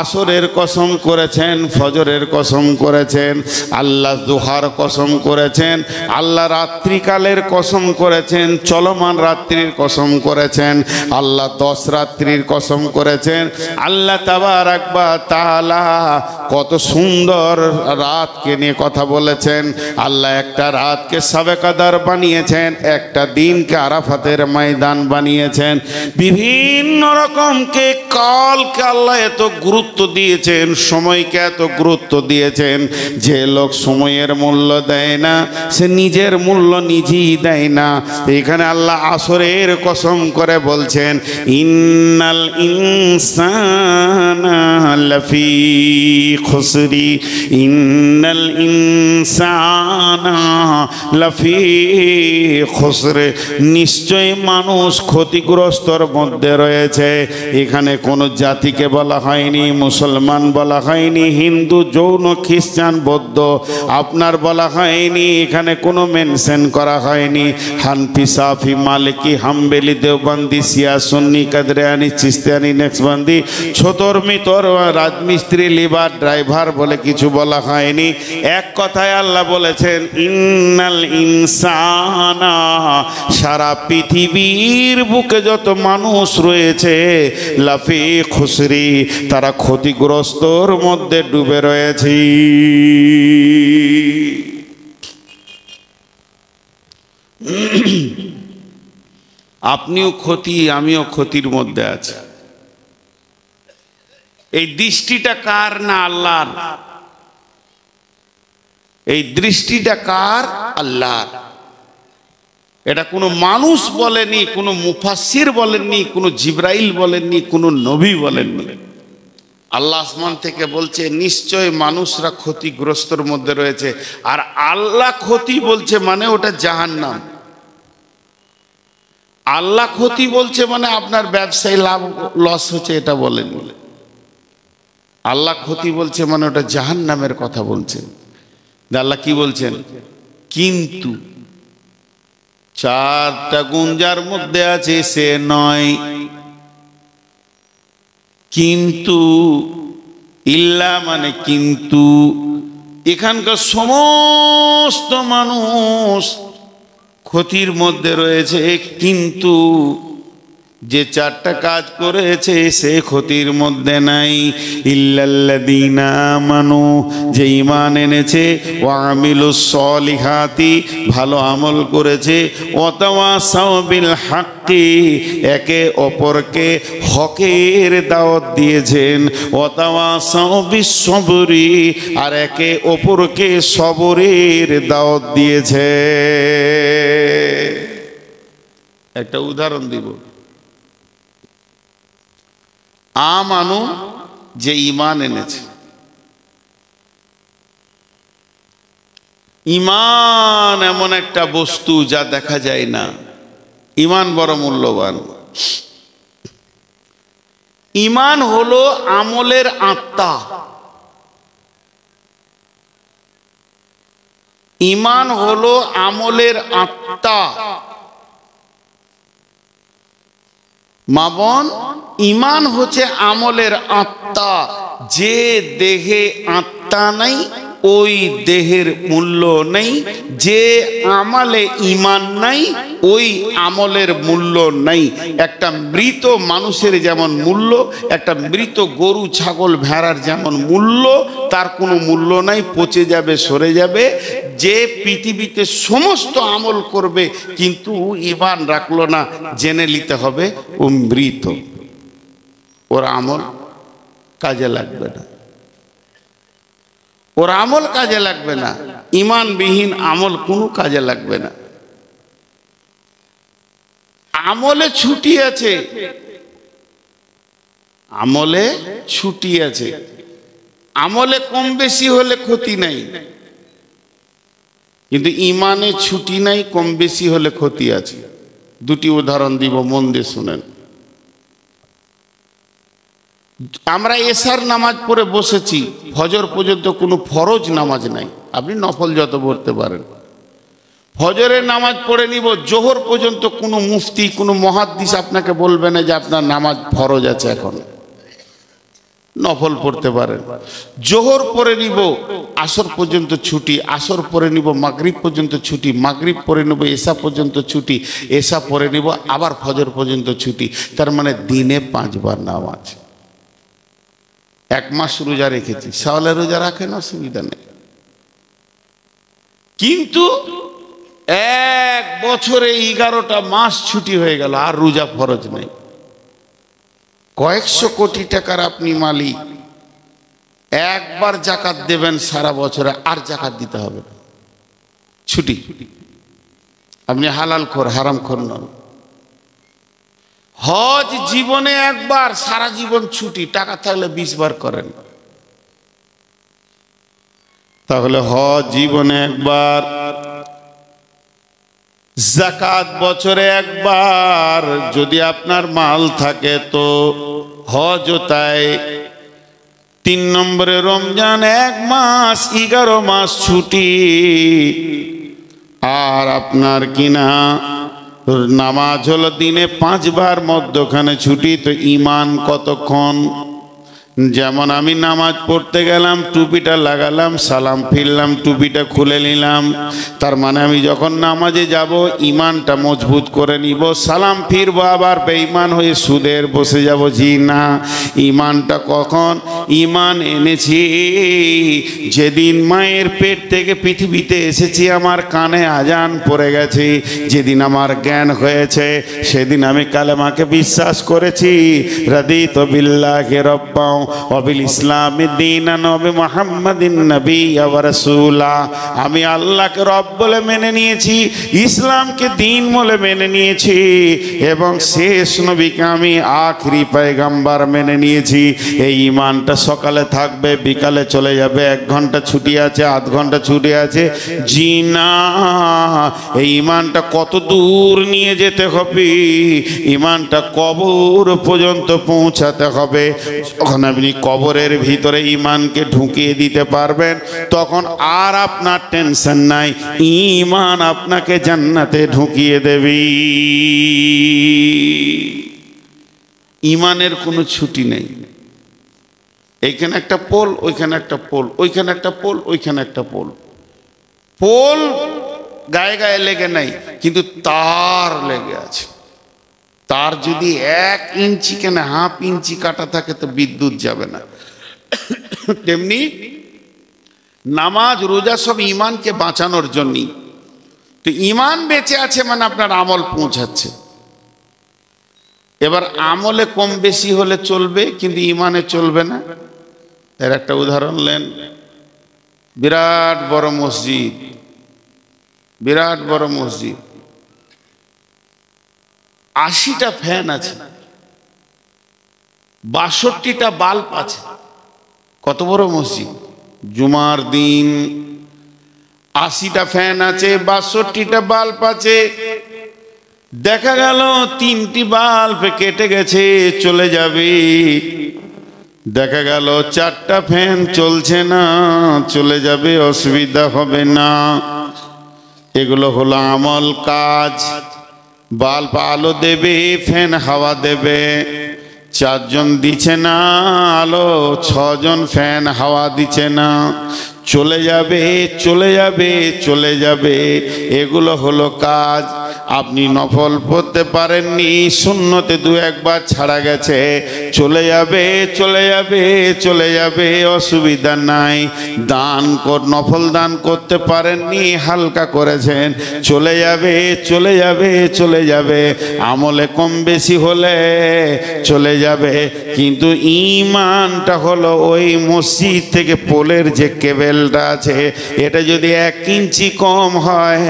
আসরের কসম করেছেন, ফজরের কসম করেছেন, আল্লাহ দুহার কসম করেছেন, আল্লাহ রাত্রিকালের কসম করেছেন, চলমান রাত্রির কসম করেছেন, আল্লাহ 10 রাত্রির কসম করেছেন। আল্লাহ তাবারাক ওয়া তাআলা কত সুন্দর রাতকে নিয়ে কথা বলেছেন। আল্লাহ একটা রাতকে শাবে কদর বানিয়েছেন, একটা দিনকে আরাফাতের ময়দান বানিয়েছেন। বিভিন্ন রকমকে কালকে আল্লাহ এত গুরুত্ব দিয়েছেন, সময়কে এত গুরুত্ব দিয়েছেন। যে লোক সময়ের মূল্য দেয় না, সে নিজের মূল্য নিজেই দেয় না। এখানে আল্লাহ আসরের কসম করে বলছেন, ইন্নাল ইনসানা লাফি খুসরি ইন্নাল ইনসানা লাফি খুসর, নিশ্চয় মানুষ ক্ষতিগ্রস্তর মধ্যে রয়েছে। এখানে কোনো জাতিকে বলা হয়নি, মুসলমান বলা হয়নি, হিন্দু, জৈন, খ্রিস্টান, বৌদ্ধ আপনার বলা হয়নি, এখানে কোনো মেনশন করা হয়নি। হানফি, সাফি, মালিকি, হাম্বেলি, দেওবন্দি, শিয়া, সুন্নি, কাদরিয়ানি, চিস্তিয়ানি, নেক্সবন্দি, ছোটর মিতর, রাজমিস্ত্রি, লিভার, ড্রাইভার বলে কিছু বলা হয়নি। এক কথায় আল্লাহ বলেছেন ইন্নাল ইনসানা, সারা পৃথিবীর বুকে যত মানুষ রয়েছে, লাফি খুসরি, তারা ক্ষতিগ্রস্তর মধ্যে ডুবে রয়েছে। আপনিও ক্ষতি, আমিও ক্ষতির মধ্যে আছি। এই দৃষ্টিটা কার? না আল্লাহর। এই দৃষ্টিটা কার? আল্লাহর। এটা কোনো মানুষ বলেনি, কোনো মুফাসসির বলেননি, কোনো জিবরাইল বলেননি, কোনো নবী বলেননি। আল্লাহ আসমান থেকে বলছে নিশ্চয় মানুষরা ক্ষতিগ্রস্তর মধ্যে রয়েছে। আর আল্লাহ ক্ষতি বলছে মানে ওটা জাহান্নাম। আল্লাহ ক্ষতি বলছে মানে আপনার ব্যবসায় লাভ লস হচ্ছে, এটা বলেন। আল্লাহ ক্ষতি বলছে মানে ওটা জাহান্নামের কথা বলছেন। আল্লাহ কি বলছেন? কিন্তু চারটা গুণ যার মধ্যে আছে সে নয়, কিন্তু ইল্লা মানে কিন্তু। এখানকার সমস্ত মানুষ ক্ষতির মধ্যে রয়েছে, কিন্তু যে চারটা কাজ করেছে সে ক্ষতির মধ্যে নাই। ইল্লাল্লাযীনা আমানু, যে ঈমান এনেছে, ওয়া আমিলুস সলিহাতি, ভালো আমল করেছে, ওয়া তাওয়াসাউ বিল হাক্কি, একে অপরকে হকের দাওয়াত দিয়েছেন, ওয়া তাওয়াসাউ বিস সবরি, আর একে অপরকে সবরের দাওয়াত দিয়েছে। একটা উদাহরণ দিব। আমানু, যে ঈমান এনেছে। ঈমান এমন একটা বস্তু যা দেখা যায় না। ঈমান বড় মূল্যবান। ঈমান হলো আমলের আত্মা। ঈমান হলো আমলের আত্মা। মা বোন, ঈমান হচ্ছে আমলের আত্মা। যে দেহে আত্মা নাই ওই দেহের মূল্য নেই, যে আমলে ঈমান নাই ওই আমলের মূল্য নাই। একটা মৃত মানুষের যেমন মূল্য, একটা মৃত গরু ছাগল ভেড়ার যেমন মূল্য, তার কোনো মূল্য নাই, পচে যাবে, সরে যাবে। যে পৃথিবীতে সমস্ত আমল করবে কিন্তু ঈমান রাখলো না, জেনে নিতে হবে ও মৃত, ওর আমল কাজে লাগবে না, ওর আমল কাজে লাগবে না। ঈমানবিহীন আমল কোনো কাজে লাগবে না। আমলে ছুটি আছে, আমলে ছুটি আছে। আমলে কম বেশি হলে ক্ষতি নাই, কিন্তু ঈমানে ছুটি নাই, কম বেশি হলে ক্ষতি আছে। দুটি উদাহরণ দিব, মন দিয়ে শুনেন। আমরা এশার নামাজ পড়ে বসেছি, ফজর পর্যন্ত কোনো ফরজ নামাজ নাই। আপনি নফল যত পড়তে পারেন, ফজরের নামাজ পড়ে নিব, জোহর পর্যন্ত কোনো মুফতি, কোনো মুহাদ্দিস আপনাকে বলবে না যে আপনার নামাজ ফরজ আছে, এখন নফল পড়তে পারেন। জোহর পড়ে নিব, আসর পর্যন্ত ছুটি, আসর পড়ে নিব, মাগরিব পর্যন্ত ছুটি, মাগরিব পড়ে নিব, এশা পর্যন্ত ছুটি, এশা পড়ে নিব, আবার ফজর পর্যন্ত ছুটি। তার মানে দিনে 5 বার নামাজ। 1 মাস রোজা রেখেছি, শাওয়ালের রোজা রাখেন, অসুবিধা নেই। কিন্তু 1 বছরে 11টা মাস ছুটি হয়ে গেল, আর রোজা ফরজ নেই। কয়েকশো কোটি টাকার আপনি মালিক, একবার জাকাত দেবেন সারা বছরে, আর জাকাত দিতে হবে না, ছুটি। আপনি হালাল খোর, হারাম খোর নন। হজ জীবনে একবার, সারা জীবন ছুটি, টাকা থাকলে 20 বার করেন। তাহলে হজ জীবনে একবার, যাকাত বছরে একবার, যদি আপনার মাল থাকে তো হজও তাই। 3 নম্বরে রমজান 1 মাস, 11 মাস ছুটি। আর আপনার কিনা নামাজ হলো দিনে 5 বার, মধ্যখানে ছুটি। তো ঈমান কতক্ষণ? যেমন আমি নামাজ পড়তে গেলাম, টুপিটা লাগালাম, সালাম ফিরলাম, টুপিটা খুলে নিলাম, তার মানে আমি যখন নামাজে যাব ইমানটা মজবুত করে নিব। সালাম ফিরবো আবার বেঈমান হয়ে সুদের বসে যাব, জি না। ইমানটা কখন ইমান এনেছি যেদিন মায়ের পেট থেকে পৃথিবীতে এসেছি, আমার কানে আজান পড়ে গেছে, যেদিন আমার জ্ঞান হয়েছে সেদিন আমি কালেমাকে বিশ্বাস করেছি। রাদিতু বিল্লাহি রাব্বা ওয়াবিল ইসলামি দীনান ওয়া বিমুহাম্মাদিন নাবিয়্যা ওয়া রাসূলা। আমি আল্লাহকে রব বলে মেনে নিয়েছি, ইসলামকে দিন বলে মেনে নিয়েছি, এবং শেষ নবীকে আমি আখেরি পয়গম্বর মেনে নিয়েছি। এই ঈমানটা সকালে থাকবে, বিকালে চলে যাবে, 1 ঘন্টা ছুটি আছে, আধ ঘন্টা ছুটি আছে, জি না। এই ঈমানটা কত দূর নিয়ে যেতে হবে, ঈমানটা কবর পর্যন্ত পৌঁছাতে হবে। যখন আপনি কবরের ভিতরে ঈমানকে ঢুকিয়ে দিতে পারবেন, তখন আর আপনার টেনশন নাই, ঈমান আপনাকে জান্নাতে ঢুকিয়ে দেবে। ঈমানের কোনো ছুটি নেই। এইখানে একটা পোল, ওইখানে একটা পোল, ওইখানে একটা পোল, ওইখানে একটা পোল। পোল গায়ে গায়ে লেগে নাই, কিন্তু তার লেগে আছে। তার যদি 1 ইঞ্চি কেন হাফ ইঞ্চি কাটা থাকে তো বিদ্যুৎ যাবে না। তেমনি নামাজ রোজা সব ঈমানকে বাঁচানোর জন্যই। তো ঈমান বেঁচে আছে মানে আপনার আমল পৌঁছাচ্ছে। এবার আমলে কম বেশি হলে চলবে, কিন্তু ঈমানে চলবে না। এর একটা উদাহরণ নেন, বিরাট বড় মসজিদ, বিরাট বড় মসজিদ, 80টা ফ্যান আছে, 62টা বাল্ব আছে। কত বড় মসজিদ! জুমার দিন 80টা ফ্যান আছে, 62টা বাল্ব আছে। দেখা গেল 3টি বাল্ব কেটে গেছে, চলে যাবে। দেখা গেল 4টা ফ্যান চলছে না, চলে যাবে, অসুবিধা হবে না। এগুলো হলো আমল কাজ। বাল্ব আলো দেবে, ফ্যান হাওয়া দেবে। 4 জন দিচ্ছে না আলো, 6 জন ফ্যান হাওয়া দিচ্ছে না, চলে যাবে, চলে যাবে, চলে যাবে। এগুলো হলো কাজ। আপনি নফল পড়তে পারেননি, সুন্নতে 2-1 বার ছাড়া গেছে, চলে যাবে, চলে যাবে, চলে যাবে, অসুবিধা নাই। দান নফল দান করতে পারেননি, হালকা করেছেন, চলে যাবে, চলে যাবে, চলে যাবে। আমলে কম বেশি হলে চলে যাবে, কিন্তু ঈমানটা হলো ওই মসজিদ থেকে পোলের যে কেবেলটা আছে, এটা যদি 1 ইঞ্চি কম হয়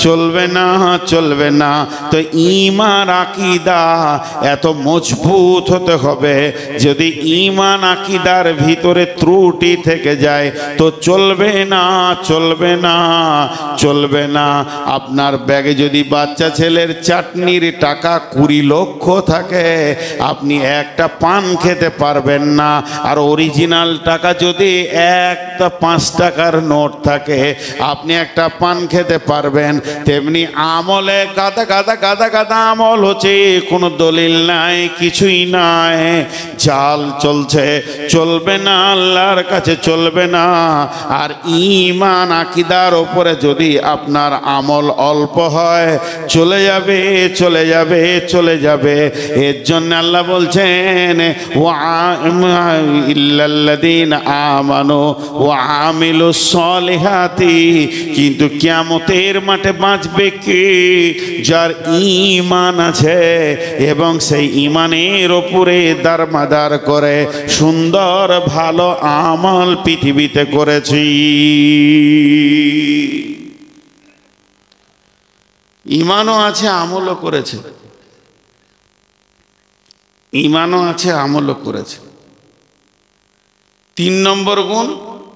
চলবে না, চলবে না। তো ঈমান আকীদা এত মজবুত হতে হবে, যদি ঈমান আকীদার ভিতরে ত্রুটি থেকে যায় তো চলবে না, চলবে না, চলবে না। আপনার ব্যাগে যদি বাচ্চা ছেলের চাটনির টাকা 20 লক্ষ থাকে, আপনি একটা পান খেতে পারবেন না। আর অরিজিনাল টাকা যদি একটা 5 টাকার নোট থাকে, আপনি একটা পান খেতে পারবেন। তেমনি আমলে গাদা গাদা গাদা গাদা আমল হচ্ছে, কোনো দলিল নাই, কিছুই নাই, জাল চলছে, চলবে না, আল্লাহর কাছে চলবে না। আর ঈমান আকীদার উপরে যদি আপনার আমল অল্প হয়, চলে যাবে, চলে যাবে, চলে যাবে। এর জন্য আল্লাহ বলছেন ইল্লাল্লাযীনা আমানু ওয়া আমিলুস সলিহাতি। কিন্তু কিয়ামতের মাঠে বাঁচবে কে? যার ঈমান আছে এবং সেই ঈমানের উপরে দারমাদার করে সুন্দর ভালো আমল পৃথিবীতে করেছি। ঈমানও আছে, আমলও করেছে, ঈমানও আছে, আমলও করেছে। 3 নম্বর গুণ,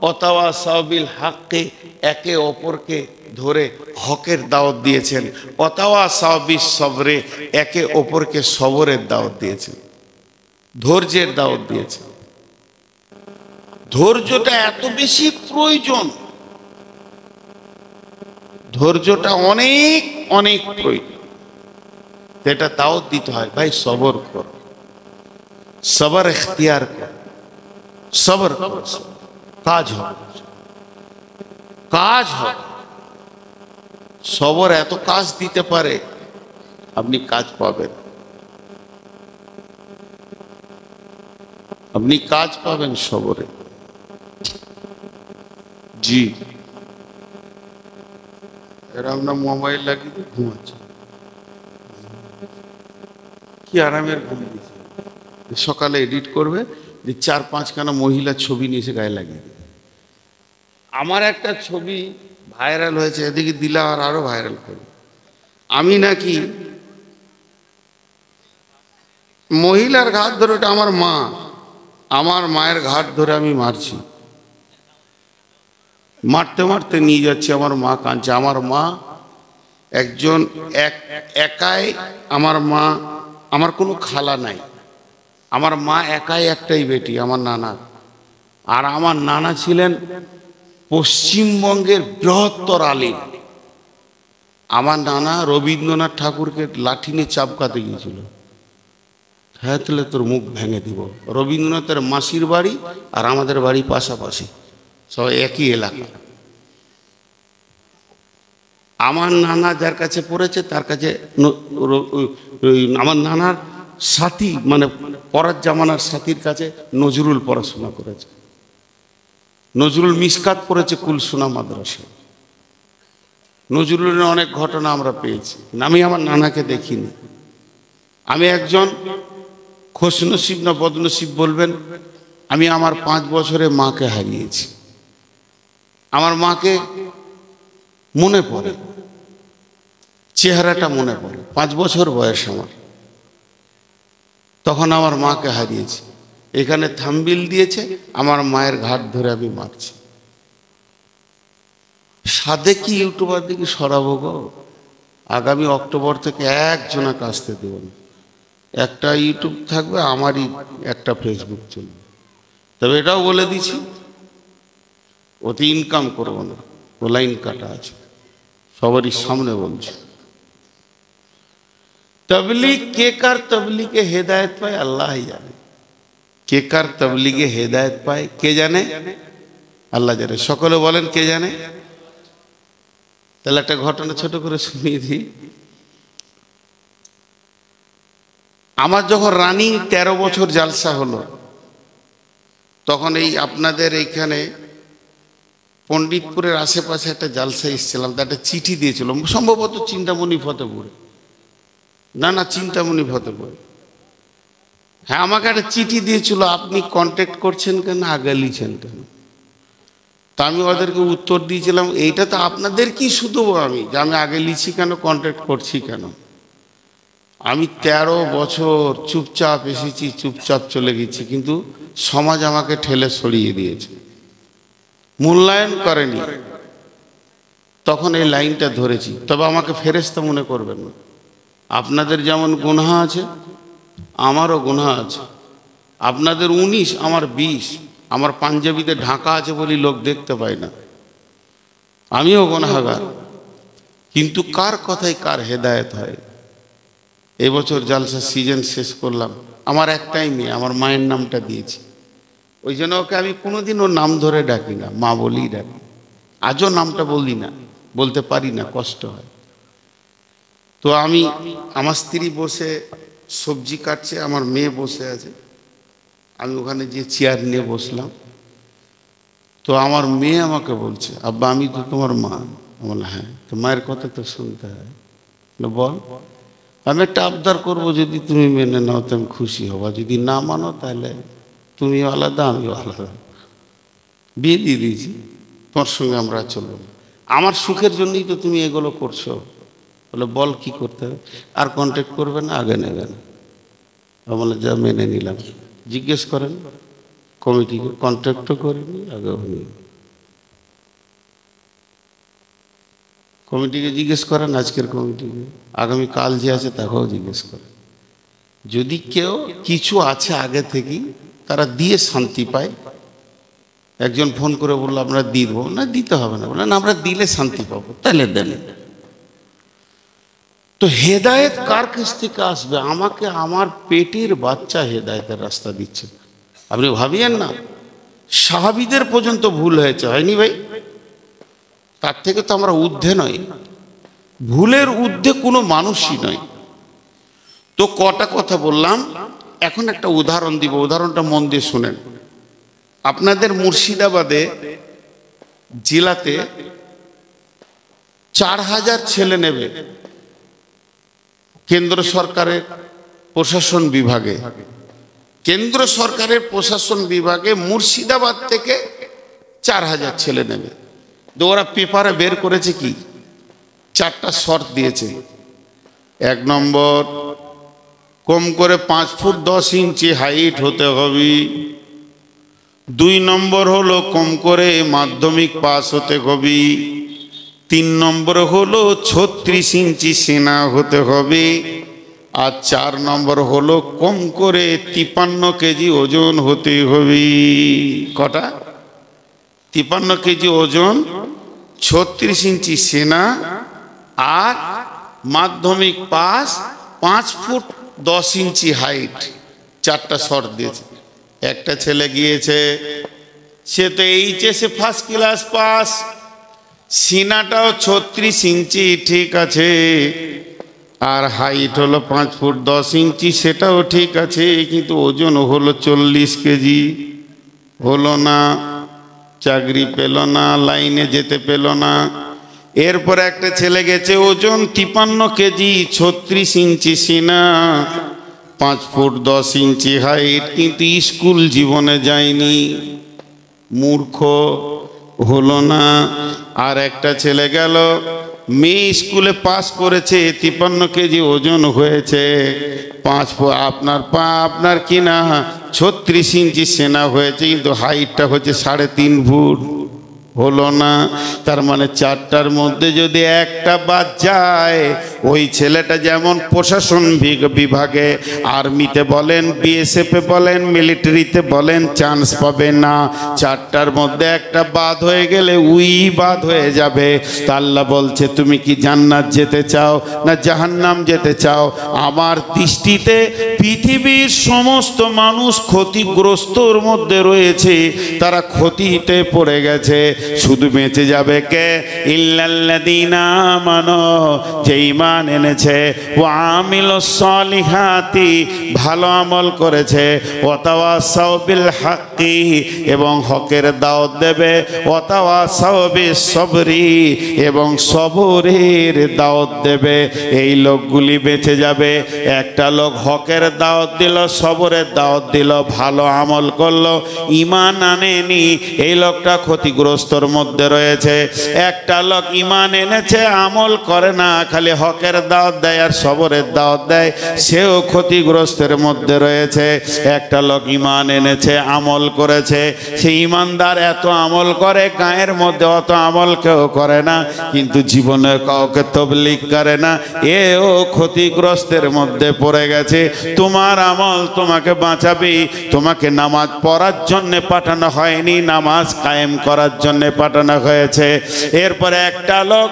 ওয়াতাওয়াসাউ বিল হাক্কি, একে অপরকে ধরে হকের দাওয়াত দিয়েছেন। ওয়াতাওয়াসাউ বিস সবরে, একে অপরকে সবরের দাওয়াত দিয়েছেন, ধৈর্যের দাওয়াত দিয়েছেন। ধৈর্যটা এত বেশি প্রয়োজন, ধৈর্যটা অনেক অনেক প্রয়োজন। এটা দাওয়াত দিতে হয়, ভাই সবর কর, সবর ইখতিয়ার কর। সবর করো, কাজ হবে, কাজ হবে। সবর এত কাজ দিতে পারে, আপনি কাজ পাবেন, আপনি কাজ পাবেন সবরে। জি, এরকম না মোবাইল লাগিয়ে ঘুমাচ্ছে, কি আরামের ঘুম দিচ্ছে। সকালে এডিট করবে, যে 4-5খানা মহিলার ছবি নিয়ে এসে গায়ে লাগিয়ে দেবে। আমার একটা ছবি ভাইরাল হয়েছে, এদিকে দিলে আর আরো ভাইরাল করবে। আমি নাকি মহিলার ঘাট ধরে, ওটা আমার মা, আমার মায়ের ঘাট ধরে আমি মারছি, মারতে মারতে নিয়ে যাচ্ছি, আমার মা কাঁদছে। আমার মা একজন একাই, আমার মা, আমার কোনো খালা নাই, আমার মা একাই একটাই বেটি আমার নানা। আর আমার নানা ছিলেন পশ্চিমবঙ্গের বৃহত্তর আলিম। আমার নানা রবীন্দ্রনাথ ঠাকুরকে লাঠি নিয়ে চাপকাতে গিয়েছিল, হ্যাঁ তাহলে তোর মুখ ভেঙে দিব। রবীন্দ্রনাথের মাসির বাড়ি আর আমাদের বাড়ি পাশাপাশি, সব একই এলাকা। আমার নানা যার কাছে পড়েছে তার কাছে আমার নানার সাথী, মানে পরার জামানার সাথীর কাছে নজরুল পড়াশোনা করেছে। নজরুল মিসকাত পড়েছে কুলসুনা মাদ্রাসায়। নজরুলের অনেক ঘটনা আমরা পেয়েছি, আমি আমার নানাকে দেখিনি। আমি একজন খোশনসিব না বদনসিব বলবেন, আমি আমার 5 বছরে মাকে হারিয়েছি। আমার মাকে মনে পড়ে, চেহারাটা মনে পড়ে। 5 বছর বয়স আমার, তখন আমার মাকে হারিয়েছি। এখানে থাম্বনেইল দিয়েছে, আমার মায়ের ঘাট ধরে আমি মারছি। সাধে কি ইউটিউবার দিকে সরাবো গো? আগামী অক্টোবর থেকে একজনা কাজতে দেব না, একটা ইউটিউব থাকবে, আমারই একটা ফেসবুক চলবে। তবে এটাও বলে দিছি, ওতে ইনকাম করবো না, ও লাইন কাটা আছে, সবারই সামনে বলছি। তবলিগ কে কার তবলিগে হেদায়েত পায় আল্লাহ জানে, কে কার তবলিগে হেদায়েত পায় কে জানে? আল্লাহ জানে। সকলে বলেন কে জানে? তাহলে একটা ঘটনা ছোট করে শুনিয়ে দিই। আমার যখন রানিং 13 বছর জালসা হলো, তখন এই আপনাদের এইখানে পণ্ডিতপুরের আশেপাশে একটা জালসা এসেছিলাম, তা একটা চিঠি দিয়েছিল, সম্ভবত চিন্তামণি ফতেপুরে, না চিন্তামণি ফতেপুরে। হ্যাঁ, আমাকে একটা চিঠি দিয়েছিল, আপনি কন্ট্যাক্ট করছেন কেন, আগে লিখছেন কেন? তা আমি ওদেরকে উত্তর দিয়েছিলাম, এইটা তো আপনাদের কি শুধু আমি, যে আমি আগে লিখছি কেন, কন্ট্যাক্ট করছি কেন? আমি 13 বছর চুপচাপ এসেছি, চুপচাপ চলে গেছি, কিন্তু সমাজ আমাকে ঠেলে সরিয়ে দিয়েছে, মূল্যায়ন করেনি। তখন এই লাইনটা ধরেছি। তবে আমাকে ফেরেশতা মনে করবেন না, আপনাদের যেমন গুনাহ আছে আমারও গুনাহ আছে। আপনাদের 19, আমার 20, আমার পাঞ্জাবিতে ঢাকা আছে বলি লোক দেখতে পায় না, আমিও গুনাহগার। কিন্তু কার কথায় কার হেদায়েত হয়? এবছর জালসা সিজন শেষ করলাম, আমার একটাই মেয়ে, আমার মায়ের নামটা দিয়েছি, ওই জন্য ওকে আমি কোনোদিন ওর নাম ধরে ডাকি না, মা বলেই ডাকি। আজও নামটা বলি না, বলতে পারি না, কষ্ট হয়। তো আমি, আমার স্ত্রী বসে সবজি কাটছে, আমার মেয়ে বসে আছে, আমি ওখানে যে চেয়ার নিয়ে বসলাম। তো আমার মেয়ে আমাকে বলছে, আব্বা আমি তো তোমার মা। বললাম হ্যাঁ। তো মায়ের কথা তো শুনতে হয়, বল। আমি একটা আবদার করবো, যদি তুমি মেনে নাও তো আমি খুশি হব, যদি না মানো তাহলে তুমিও আলাদা আমিও আলাদা, বিয়ে দিয়ে দিয়েছি, তোমার সঙ্গে আমরা চলবো। আমার সুখের জন্যই তো তুমি এগুলো করছো। বলে বল কি করতে হবে? আর কন্ট্যাক্ট করবে না, আগে নেবে না। বলে যা, মেনে নিলাম। জিজ্ঞেস করেন কমিটিকে, কন্ট্যাক্টও করিনি, আগেও নিই। কমিটিকে জিজ্ঞেস করেন, আজকের কমিটিকে, আগামী কাল যে আছে তাকেও জিজ্ঞেস করেন। যদি কেউ কিছু আছে আগে থেকেই, তারা দিয়ে শান্তি পায়। একজন ফোন করে বললো আমরা দিয়ে দেবো, না দিতে হবে না, বললেন আমরা দিলে শান্তি পাবো, তাহলে দেন। তো হেদায়েত কার কাছ থেকে আসবে? আমাকে আমার পেটের বাচ্চা হেদায়েতের রাস্তা দিচ্ছে, আপনি ভাবিয়েন না। সাহাবীদের পর্যন্ত ভুল হয়েছে, হয়নি ভাই? তার থেকে তো আমরা ঊর্ধ্বে নই, ভুলের ঊর্ধ্বে কোনো মানুষই নয়। তো কটা কথা বললাম, এখন একটা উদাহরণ দিব, উদাহরণটা মন দিয়ে শুনেন। আপনাদের মুর্শিদাবাদে জেলাতে 4000 ছেলে নেবে কেন্দ্র সরকারের প্রশাসন বিভাগে। কেন্দ্র সরকারের প্রশাসন বিভাগে মুর্শিদাবাদ থেকে 4000 ছেলে নেবে। তো ওরা পেপারে বের করেছে কি, 4টা শর্ত দিয়েছে। 1 নম্বর, কম করে 5 ফুট 10 ইঞ্চি হাইট হতে হবে। 2 নম্বর হলো কম করে মাধ্যমিক পাস হতে হবে। 3 নম্বর হলো 36 ইঞ্চি সেনা হতে হবে। আর 4 নম্বর হলো কম করে 53 কেজি ওজন হতে হবে। কটা? 53 কেজি ওজন, 36 ইঞ্চি সেনা, আর মাধ্যমিক পাস, 5 ফুট 10 ইঞ্চি হাইট। 4টা শর্ত দিয়েছে। একটা ছেলে গিয়েছে, সে তো এইচএসে ফার্স্ট ক্লাস পাস, সিনাটাও 36 ইঞ্চি ঠিক আছে, আর হাইট হলো 5 ফুট 10 ইঞ্চি, সেটাও ঠিক আছে, কিন্তু ওজন হলো 40 কেজি। হলো না, চাকরি পেল না, লাইনে যেতে পেল না। এরপর একটা ছেলে গেছে, ওজন 53 কেজি, 36 ইঞ্চি সিনা, 5 ফুট 10 ইঞ্চি হাইট, কিন্তু স্কুল জীবনে যায়নি, মূর্খ, হলো না। আর একটা ছেলে গেল, মেয়ে স্কুলে পাস করেছে, 53 কেজি ওজন হয়েছে, 5 ফুট আপনার কিনা 36 ইঞ্চি সেনা হয়েছে, কিন্তু হাইটটা হচ্ছে 3.5 ফুট। হলো না। তার মানে 4টার মধ্যে যদি একটা বাদ যায়, ওই ছেলেটা যেমন প্রশাসন বিভাগে, আর্মিতে বলেন, বিএসএফে বলেন, মিলিটারিতে বলেন, চান্স পাবে না। 4টার মধ্যে একটা বাদ হয়ে গেলে উই বাদ হয়ে যাবে। তা আল্লাহ বলছে, তুমি কি জান্নাত যেতে চাও না জাহান্নাম যেতে চাও? আমার দৃষ্টিতে পৃথিবীর সমস্ত মানুষ ক্ষতিগ্রস্তর মধ্যে রয়েছে, তারা ক্ষতিতে পড়ে গেছে। শুধু বেঁচে যাবে কে? ইল্লাল্লাযীনা আমানু, যে ঈমান এনেছে, ওয়া আমিলুস সলিহাতি, ভালো আমল করেছে, ওয়া তাওয়াসাউ বিল হাক্কি, এবং হকের দাওয়াত দেবে, ওয়া তাওয়াসাউ বিস সবরি, এবং সবরের দাওয়াত দেবে। এই লোকগুলি বেঁচে যাবে। একটা লোক হকের দাওয়াত দিল, সবরের দাওয়াত দিল, ভালো আমল করলো, ঈমান আনেনি, এই লোকটা ক্ষতিগ্রস্ত মধ্যে রয়েছে। একটা লোক ঈমান এনেছে, আমল করে না, খালি হকের দাওয়াত দেয় আর সবরের দাওয়াত দেয়, সেও ক্ষতিগ্রস্তের মধ্যে রয়েছে। একটা লোক ঈমান এনেছে, আমল করেছে, সে ঈমানদার, এত আমল করে, গায়ের মধ্যে অত আমল কেউ করে না, কিন্তু জীবনে কাউকে তাবলীগ করে না, এও ক্ষতিগ্রস্তের মধ্যে পড়ে গেছে। তোমার আমল তোমাকে বাঁচাবে। তোমাকে নামাজ পড়ার জন্য পাঠানো হয়নি, নামাজ কায়েম করার জন্য পাঠানো হয়েছে। এরপরে একটা লোক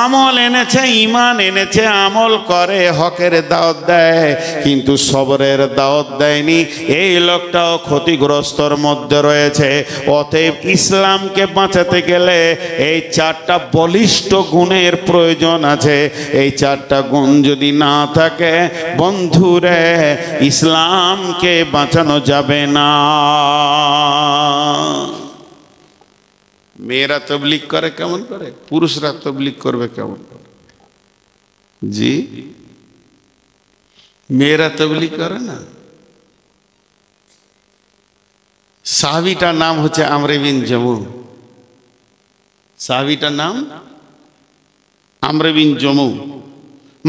আমল এনেছে, ঈমান এনেছে, আমল করে, হকের দাওয়াত দেয়, কিন্তু সবরের দাওয়াত দেয়নি, এই লোকটাও ক্ষতিগ্রস্তর মধ্যে রয়েছে। অতএব ইসলামকে বাঁচাতে গেলে এই 4টা বলিষ্ঠ গুণের প্রয়োজন আছে। এই 4টা গুণ যদি না থাকে, বন্ধুরে, ইসলামকে বাঁচানো যাবে না। মেয়েরা তাবলীগ করে কেমন করে, পুরুষরা তাবলীগ করবে কেমন করে? জি, মেয়েরা তাবলীগ করে না। সাহাবীটার নাম হচ্ছে আমর বিন জমু। সাহাবীটার নাম আমর বিন জমু।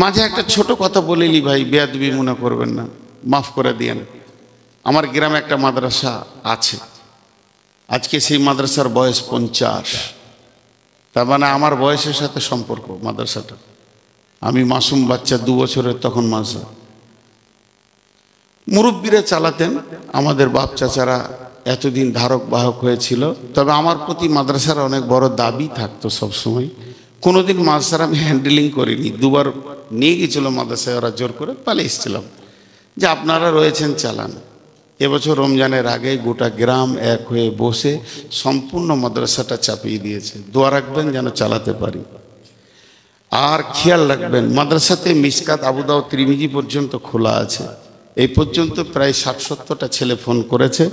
মাঝে একটা ছোট কথা বলিনি ভাই, বেয়াদবি মনে করবেন না, মাফ করে দিয়েন। আমার গ্রামে একটা মাদ্রাসা আছে, আজকে সেই মাদ্রাসার বয়স 50। তার মানে আমার বয়সের সাথে সম্পর্ক মাদ্রাসাটা। আমি মাসুম বাচ্চা, 2 বছরের তখন মাদ্রাসা। মুরব্বীরা চালাতেন, আমাদের বাপ চাচারা এতদিন ধারক বাহক হয়েছিল। তবে আমার প্রতি মাদ্রাসার অনেক বড় দাবি থাকতো সবসময়। কোনোদিন মাদ্রাসার আমি হ্যান্ডেলিং করিনি। 2বার নিয়ে গেছিল মাদ্রাসায়, ওরা জোর করে, পালিয়ে এসেছিলাম যে আপনারা রয়েছেন চালান। এবছর রমজানের আগে গোটা গ্রাম এক হয়ে বসে সম্পূর্ণ মাদ্রাসাটা চাপিয়ে দিয়েছে। দোয়া রাখবেন যেন চালাতে পারি। আর খেয়াল রাখবেন, মাদ্রাসাতে মিসকাত, আবু দাউদ, তিরমিজি পর্যন্ত খোলা আছে। এই পর্যন্ত প্রায় 60-70টা ছেলে ফোন করেছে,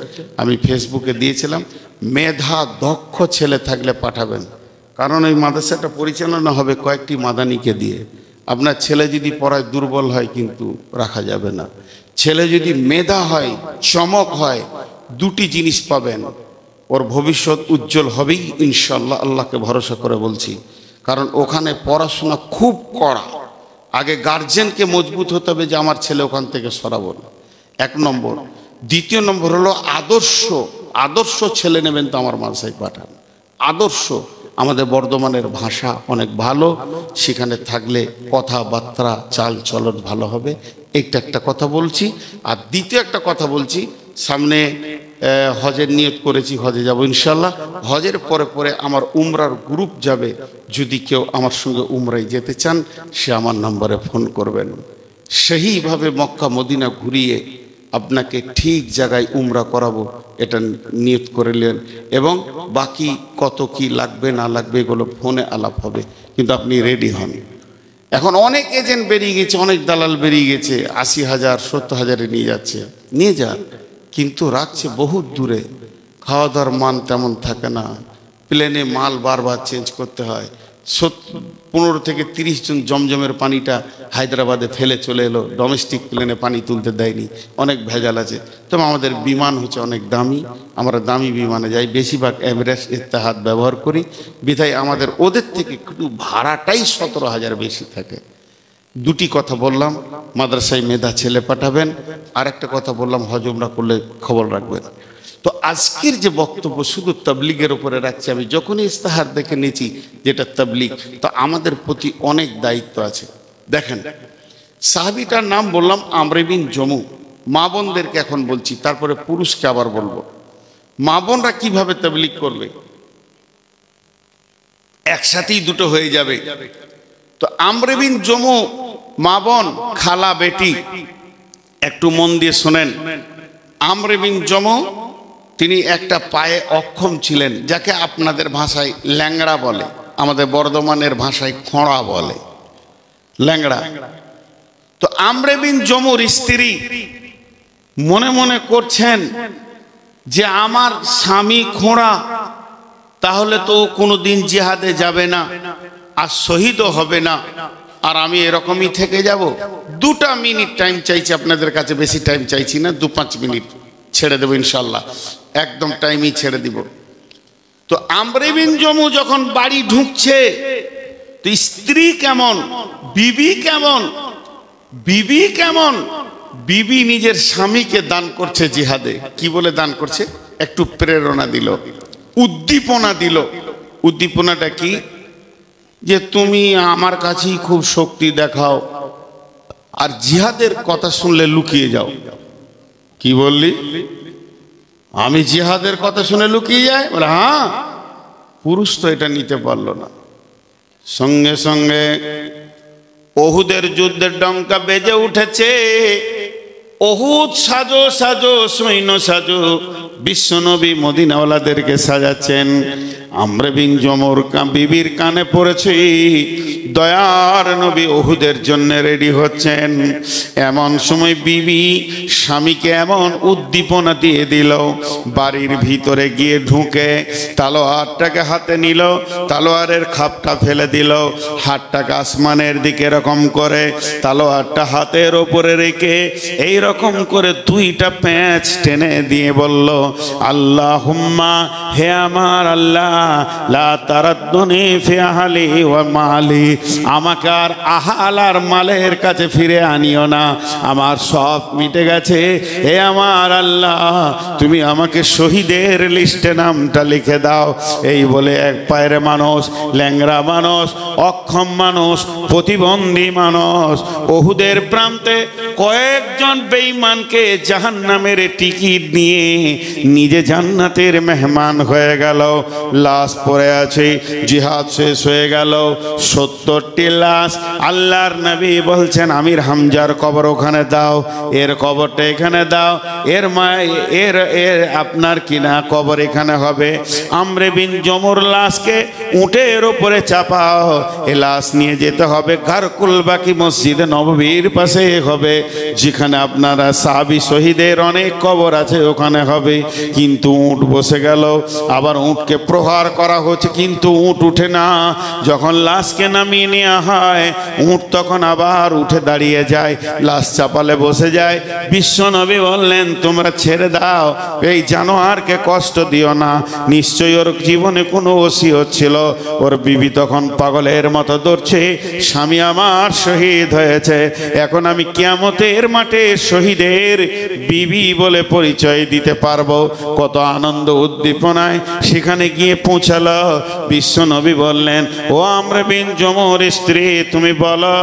আমি ফেসবুকে দিয়েছিলাম। মেধা দক্ষ ছেলে থাকলে পাঠাবেন, কারণ এই মাদ্রাসাটা পরিচালনা হবে কয়েকটি মাদানিকে দিয়ে। আপনার ছেলে যদি পড়ায় দুর্বল হয় কিন্তু রাখা যাবে না। ছেলে যদি মেধা হয়, চমক হয়, দুটি জিনিস পাবেন, ওর ভবিষ্যৎ উজ্জ্বল হবেই ইনশাল্লাহ, আল্লাহকে ভরসা করে বলছি। কারণ ওখানে পড়াশোনা খুব কড়া। আগে গার্জেনকে মজবুত হতে হবে যে আমার ছেলে ওখান থেকে সরাবো না, 1 নম্বর। দ্বিতীয় নম্বর হলো আদর্শ ছেলে নেবেন তো আমার মাদ্রাসায় পাঠান। আদর্শ। আমাদের বর্ধমানের ভাষা অনেক ভালো, সেখানে থাকলে কথাবার্তা চাল চলন ভালো হবে। একটা কথা বলছি। আর দ্বিতীয় একটা কথা বলছি, সামনে হজের নিয়ত করেছি, হজে যাব ইনশাল্লাহ। হজের পরে আমার উমরার গ্রুপ যাবে। যদি কেউ আমার সঙ্গে উমরায় যেতে চান, সে আমার নম্বরে ফোন করবেন। সেইভাবে মক্কা মদিনা ঘুরিয়ে আপনাকে ঠিক জায়গায় উমরা করাবো, এটা নিয়ত করে নেন। এবং বাকি কত কি লাগবে না লাগবে এগুলো ফোনে আলাপ হবে, কিন্তু আপনি রেডি হন। এখন অনেক এজেন্ট বেরিয়ে গেছে, অনেক দালাল বেরিয়ে গেছে, 80,000 70,000-এ নিয়ে যাচ্ছে। নিয়ে যান, কিন্তু রাখছে বহুত দূরে। খাওয়া দাওয়ার মান তেমন থাকে না, প্লেনে মাল বারবার চেঞ্জ করতে হয়। 15 থেকে 30 জন জমজমের পানিটা হায়দ্রাবাদে ফেলে চলে এলো, ডোমেস্টিক প্লেনে পানি তুলতে দেয়নি, অনেক ভেজাল আছে। তবে আমাদের বিমান হচ্ছে অনেক দামি, আমরা দামি বিমানে যাই, বেশিরভাগ এভারেস্ট ইত্তেহাদ ব্যবহার করি। বিধায় আমাদের ওদের থেকে একটু ভাড়াটাই 17,000 বেশি থাকে। দুটি কথা বললাম, মাদ্রাসায় মেধা ছেলে পাঠাবেন। আর একটা কথা বললাম, হজ উমরা করলে খবর রাখবেন। তো আজকের যে বক্তব্য শুধু তাবলীগের উপরে রাখছি। আমি যখনই ইস্তেহার দেখে নিয়েছি যেটা তাবলীগ, তো আমাদের প্রতি অনেক দায়িত্ব আছে। দেখেন, সাহাবীটার নাম বললাম আমর বিন জমু। মা বোনদেরকে এখন বলছি, তারপরে পুরুষকে আবার বলবো। মা বোনরা কিভাবে তাবলীগ করবে, একসাথেই দুটো হয়ে যাবে। তো আমর বিন জমু, মা বোন, খালা, বেটি, একটু মন দিয়ে শোনেন। আমর বিন জমু তিনি একটা পায়ে অক্ষম ছিলেন, যাকে আপনাদের ভাষায় ল্যাংড়া বলে, আমাদের বর্ধমানের ভাষায় খোঁড়া বলে, ল্যাংড়া। তো আমর বিন জমুর স্ত্রী মনে মনে করছেন যে আমার স্বামী খোঁড়া, তাহলে তো কোনোদিন জিহাদে যাবে না আর শহীদও হবে না, আর আমি এরকমই থেকে যাব। 2টা মিনিট টাইম চাইছি আপনাদের কাছে, বেশি টাইম চাইছি না, 2-5 মিনিট ছেড়ে দেবো ইনশাল্লাহ, একদম টাইমই ছেড়ে দিব। তো আমর বিন জমু যখন বাড়ি ঢুকছে, তো স্ত্রী কেমন, বিবি কেমন, বিবি নিজের স্বামীকে দান করছে জিহাদে। কি বলে দান করছে? একটু প্রেরণা দিল, উদ্দীপনা দিল। উদ্দীপনাটা কি? যে তুমি আমার কাছেই খুব শক্তি দেখাও, আর জিহাদের কথা শুনলে লুকিয়ে যাও। কি বললি? আমি জিহাদের কথা শুনে লুকিয়ে যাই? বলে হ্যাঁ। পুরুষ তো এটা নিতে পারলো না। সঙ্গে সঙ্গে ওহুদের যুদ্ধের ডঙ্কা বেজে উঠেছে। ওহুদ সাজো সাজো, সৈন্য সাজো। বিশ্বনবী মদিনাওয়ালাদেরকে সাজাচ্ছেন। আমর বিন জমুর বিবির কানে পড়েছে, দয়ার নবী ওহুদের জন্য রেডি হচ্ছেন। এমন সময় বিবি স্বামীকে এমন উদ্দীপনা দিয়ে দিল, বাড়ির ভিতরে গিয়ে ঢুকে তালোয়ারটাকে হাতে নিল, তালোয়ারের খাপটা ফেলে দিল, হাতটাকে আসমানের দিকে এরকম করে তালোয়ারটা হাতের ওপরে রেখে এই রকম করে 2টা প্যাঁচ টেনে দিয়ে বলল, আল্লাহুম্মা, হে আমার আল্লাহ, লা তারাদ্দুনি ফি আহলি ওয়া মালি, আমাকে আর আহাল আর মালের কাছে ফিরে আনিও না, আমার সব মিটে গেছে। হে আমার আল্লাহ, তুমি আমাকে শহীদের লিস্টে নামটা লিখে দাও। এই বলে এক পায়ের মানুষ, ল্যাংড়া মানুষ, অক্ষম মানুষ, প্রতিবন্ধী মানুষ ওহুদের প্রান্তে কয়েকজন বেঈমানকে জাহান্নামের টিকিট নিয়ে নিজে জান্নাতের মেহমান হয়ে গেল। লাশ পড়ে আছে, জিহাদ শেষ হয়ে গেল, 70টি লাশ। আল্লাহর নবী বলছেন আমির হামজার কবর ওখানে দাও, এর কবরটা এখানে দাও, এর আপনার কিনা কবর এখানে হবে। আমরে বিন জমুর লাশকে উটের উপরে চাপাও, এ লাশ নিয়ে যেতে হবে গারকুল বাকি মসজিদে নববীর পাশে হবে, যেখানে আপনারা সাহাবী শহীদের অনেক কবর আছে ওখানে হবে। কিন্তু উট বসে গেল, আবার উটকে প্রহার করা হচ্ছে কিন্তু উট উঠে না। যখন লাশকে নামিয়ে নেওয়া হয় উট তখন আবার উঠে দাঁড়িয়ে যায়, লাশ চাপালে বসে যায়। বিশ্বনবী বললেন তোমরা ছেড়ে দাও, এই জানোয়ারকে কষ্ট দিও না, নিশ্চয়ই ওর জীবনে কোনো ওসিয়ত ছিল। ওর বিবি তখন পাগলের মতো দৌড়ছে, স্বামী আমার শহীদ হয়েছে, এখন আমি কিয়ামতের মাঠে শহীদের বিবি বলে পরিচয় দিতে পারবো। কত আনন্দ উদ্দীপনায় সেখানে গিয়ে পৌঁছালো। বিশ্বনবী বললেন ও আমরে বিন জমুর স্ত্রী, তুমি বলো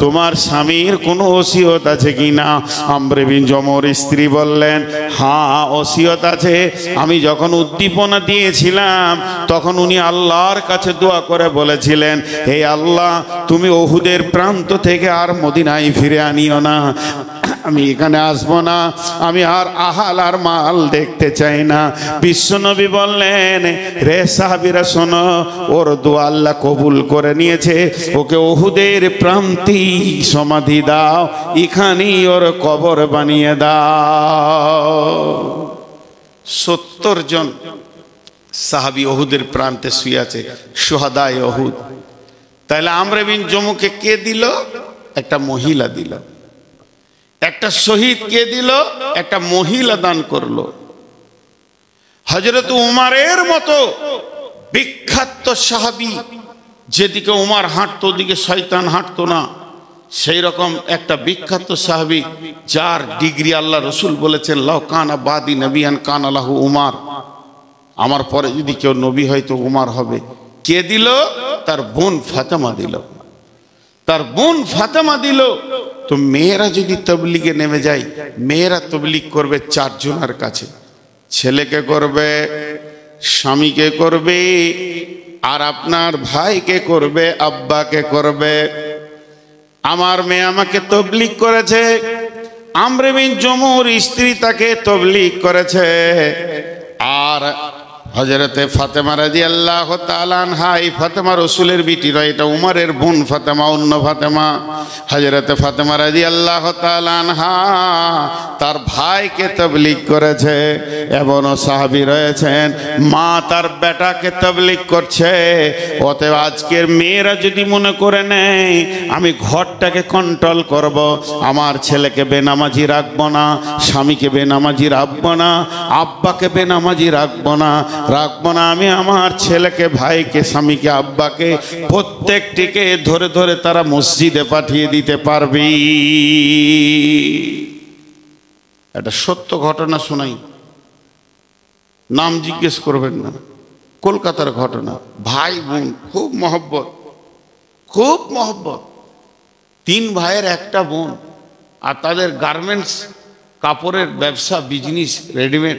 তোমার স্বামীর কোনো ওসিয়ত আছে কিনা? আমরে বিন জমুর স্ত্রী বললেন হ্যাঁ ওসিয়ত আছে। আমি যখন উদ্দীপনা দিয়েছিলাম তখন উনি আল্লাহর কাছে দোয়া করে বলেছিলেন হে আল্লাহ তুমি উহুদের প্রান্ত থেকে আর মদিনায় ফিরে আনিও না, আমি এখানে আসবো না, আমি আর আহাল আর মাল দেখতে চাই না। বিশ্বনবী বললেন রে সাহাবীরা শোনো, ওর দোয়া আল্লাহ কবুল করে নিয়েছে, ওকে উহুদের প্রান্তে সমাধি দাও, এখানেই ওর কবর বানিয়ে দাও। 70 জন সাহাবী উহুদের প্রান্তে শুয়ে আছে, শুহাদায়ে উহুদ। তাহলে আমরে বিন জমুকে কে দিল? একটা মহিলা দিল। একটা শহীদ কে দিল? একটা মহিলা দান করলো। হযরত উমারের মতো বিখ্যাত সাহাবী, যেদিকে উমার হাঁটতো ওদিকে শয়তান হাঁটতো না, সেই রকম একটা বিখ্যাত সাহাবী যার ডিগ্রি আল্লাহ রসুল বলেছেন লাউ কানা বাদি নবিয়ান কানা লাহু উমার, আমার পরে যদি কেউ নবী হয় তো উমার হবে। কে দিল? তার বোন ফাতেমা দিল। তার বোন ফাতেমা দিল। তো মেয়েরা যদি তবলিগে নেমে যায়, মেয়েরা তবলিগ করবে 4 জনের কাছে, ছেলেকে করবে, স্বামীকে করবে, আর আপনার ভাইকে করবে, আব্বাকে করবে। আমার মেয়ে আমাকে তবলিগ করেছে, আমরে বিন জমুর স্ত্রী তাকে তবলিগ করেছে। আর হযরতে ফাতেমা রাদিয়াল্লাহু তাআলা আনহা, এই ফাতেমা রাসূলের বিটি নয়, এটা উমরের বোন ফাতেমা, অন্য ফাতেমা। হযরতে ফাতেমা রাদিয়াল্লাহু তাআলা আনহা তার ভাইকে তাবলীগ করেছে। এমনও সাহাবী রয়েছেন মা তার বেটাকে তাবলীগ করছে। অতএব আজকের মেয়েরা যদি মনে করে নেয় আমি ঘরটাকে কন্ট্রোল করব, আমার ছেলেকে বেনামাজি রাখবো না, স্বামীকে বেনামাজি রাখবো না, আব্বাকে বেনামাজি রাখবো না, আমি আমার ছেলেকে, ভাইকে, স্বামীকে, আব্বাকে প্রত্যেকটিকে ধরে ধরে তারা মসজিদে পাঠিয়ে দিতে পারবি। একটা সত্য ঘটনা শোনাই, নাম জিজ্ঞেস করবেন না, কলকাতার ঘটনা। ভাই বোন খুব মহব্বত, খুব মহব্বত, 3 ভাইয়ের একটা বোন, আর তাদের গার্মেন্টস কাপড়ের ব্যবসা, বিজনেস, রেডিমেড,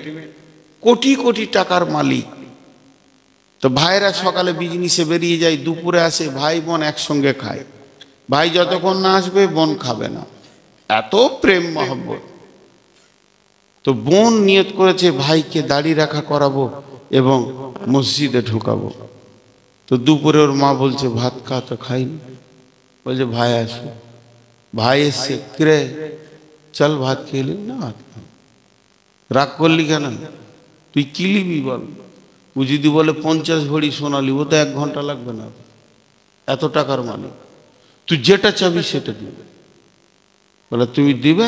কোটি কোটি টাকার মালিক। তো ভাইরা সকালে বিজনেসে বেরিয়ে যায়, দুপুরে আসে, ভাই বোন একসঙ্গে খায়। ভাই যতক্ষণ না আসবে বোন খাবে না, এত প্রেম মহব্বত। তো বোন নিয়ত করেছে ভাইকে দাড়ি রাখা করাবো এবং মসজিদে ঢুকাবো। তো দুপুরে ওর মা বলছে ভাত খা, তো খাইনি। বলছে ভাই আসো। ভাই এসছে, কিরে চল ভাত খেলি না, ভাত খা। রাগ করলি কেন? তুই কি লিবি বল? ও যদি বলে 50 ভরি সোনালি, ও তো 1 ঘন্টা লাগবে না, এত টাকার মালিক। তুই যেটা চাবি সেটা দিবে। বলে তুমি দিবে,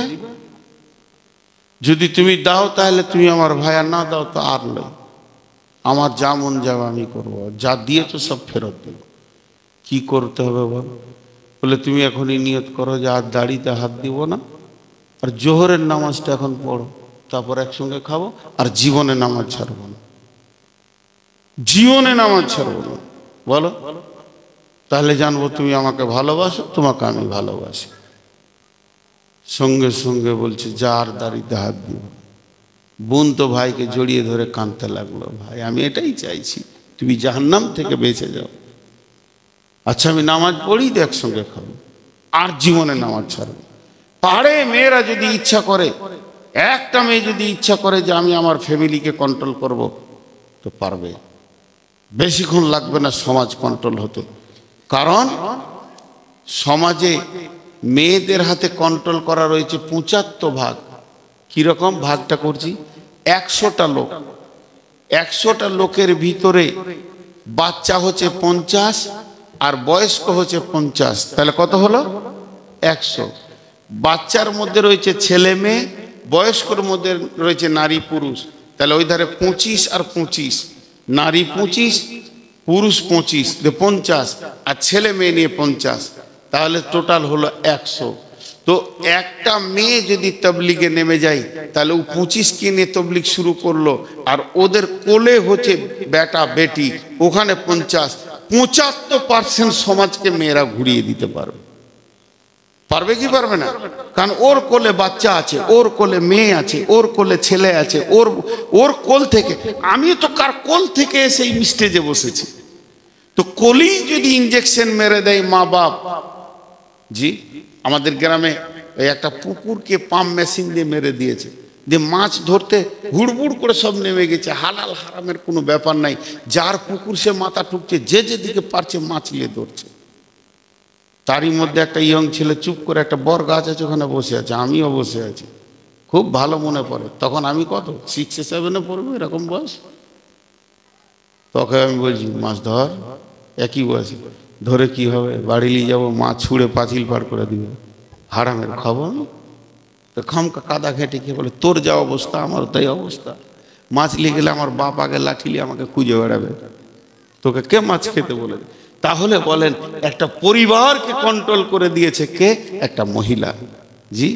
যদি তুমি দাও তাহলে তুমি আমার ভাই, আর না দাও তো আর লই, আমার যা মন যাবে আমি করবো, যা দিয়ে তো সব ফেরত দেবো। কি করতে হবে বল? বলে তুমি এখনই নিয়ত করো যে আর দাড়িতে হাত দিব না, আর জোহরের নামাজটা এখন পড়ো, তারপর একসঙ্গে খাবো, আর জীবনে নামাজ ছাড়বো না, জীবনে নামাজ ছাড়বো না। বলো, তাহলে জানবো তুমি আমাকে ভালোবাসো, তোমাকে আমি ভালোবাসি। সঙ্গে সঙ্গে বলছে যার দাড়িতে হাত দিব। বোন তো ভাইকে জড়িয়ে ধরে কাঁদতে লাগলো, ভাই আমি এটাই চাইছি তুমি জাহান্নাম থেকে বেঁচে যাও। আচ্ছা আমি নামাজ পড়ি তো একসঙ্গে খাবো, আর জীবনে নামাজ ছাড়বো। পারে মেয়েরা যদি ইচ্ছা করে, একটা মেয়ে যদি ইচ্ছা করে যে আমি আমার ফ্যামিলিকে কন্ট্রোল করব, তো পারবে। বেশিক্ষণ লাগবে না সমাজ কন্ট্রোল হতে। কারণ সমাজে মেয়েদের হাতে কন্ট্রোল করা রয়েছে 75 ভাগ। কিরকম ভাগটা করছি? 100টা লোক, 100টা লোকের ভিতরে বাচ্চা হচ্ছে 50 আর বয়স্ক হচ্ছে 50, তাহলে কত হলো? 100। বাচ্চার মধ্যে রয়েছে ছেলে মেয়ে, বয়স্কর মধ্যে রয়েছে নারী পুরুষ, তাহলে ওই ধারে 25 আর 25, নারী 25 পুরুষ 25, 50, আর ছেলে মেয়ে নিয়ে 50, তাহলে টোটাল হলো 100। তো একটা মেয়ে যদি তবলিগে নেমে যায়, তাহলে ও 25কে নিয়ে তবলিগ শুরু করলো, আর ওদের কোলে হচ্ছে বেটা বেটি, ওখানে 50, 75% সমাজকে মেয়েরা ঘুরিয়ে দিতে পারবে। পারবে কি পারবে না? কারণ ওর কোলে বাচ্চা আছে, ওর কোলে মেয়ে আছে, ওর কোলে ছেলে আছে, ওর কোল থেকে। আমি তো কার কোল থেকে এসে এই স্টেজে বসেছি। তো কোলেই যদি ইঞ্জেকশন মেরে দেয় মা বাপ। জি, আমাদের গ্রামে ওই একটা পুকুরকে পাম্প মেশিন দিয়ে মেরে দিয়েছে, যে মাছ ধরতে হুড়বুড় করে সব নেমে গেছে। হালাল হারামের কোনো ব্যাপার নাই, যার পুকুর সে মাথা ঠুকছে, যে যেদিকে পারছে মাছ নিয়ে ধরছে। তারই মধ্যে একটা ইয়ং ছেলে চুপ করে, একটা বর গাছ আছে ওখানে বসে আছে, আমিও বসে আছি। খুব ভালো মনে পড়ে, তখন আমি কত 6-7 পড়বো এরকম বয়স। তখন আমি বলছি মাছ ধর, একই বয়সে। ধরে কি হবে, বাড়ি নিয়ে যাবো, মাছ ছুঁড়ে পাঁচিল পার করে দিবে, হারামের খাবো আমি। তো খামকা কাদা ঘেঁটে খেয়ে বলে তোর যা অবস্থা আমার তাই অবস্থা। মাছ নিয়ে গেলে আমার বাপ আগে লাঠি নিয়ে আমাকে খুঁজে বেড়াবে, তোকে কে মাছ খেতে বলে? তাহলে বলেন একটা পরিবারকে কন্ট্রোল করে দিয়েছে কে? একটা মহিলা। জি,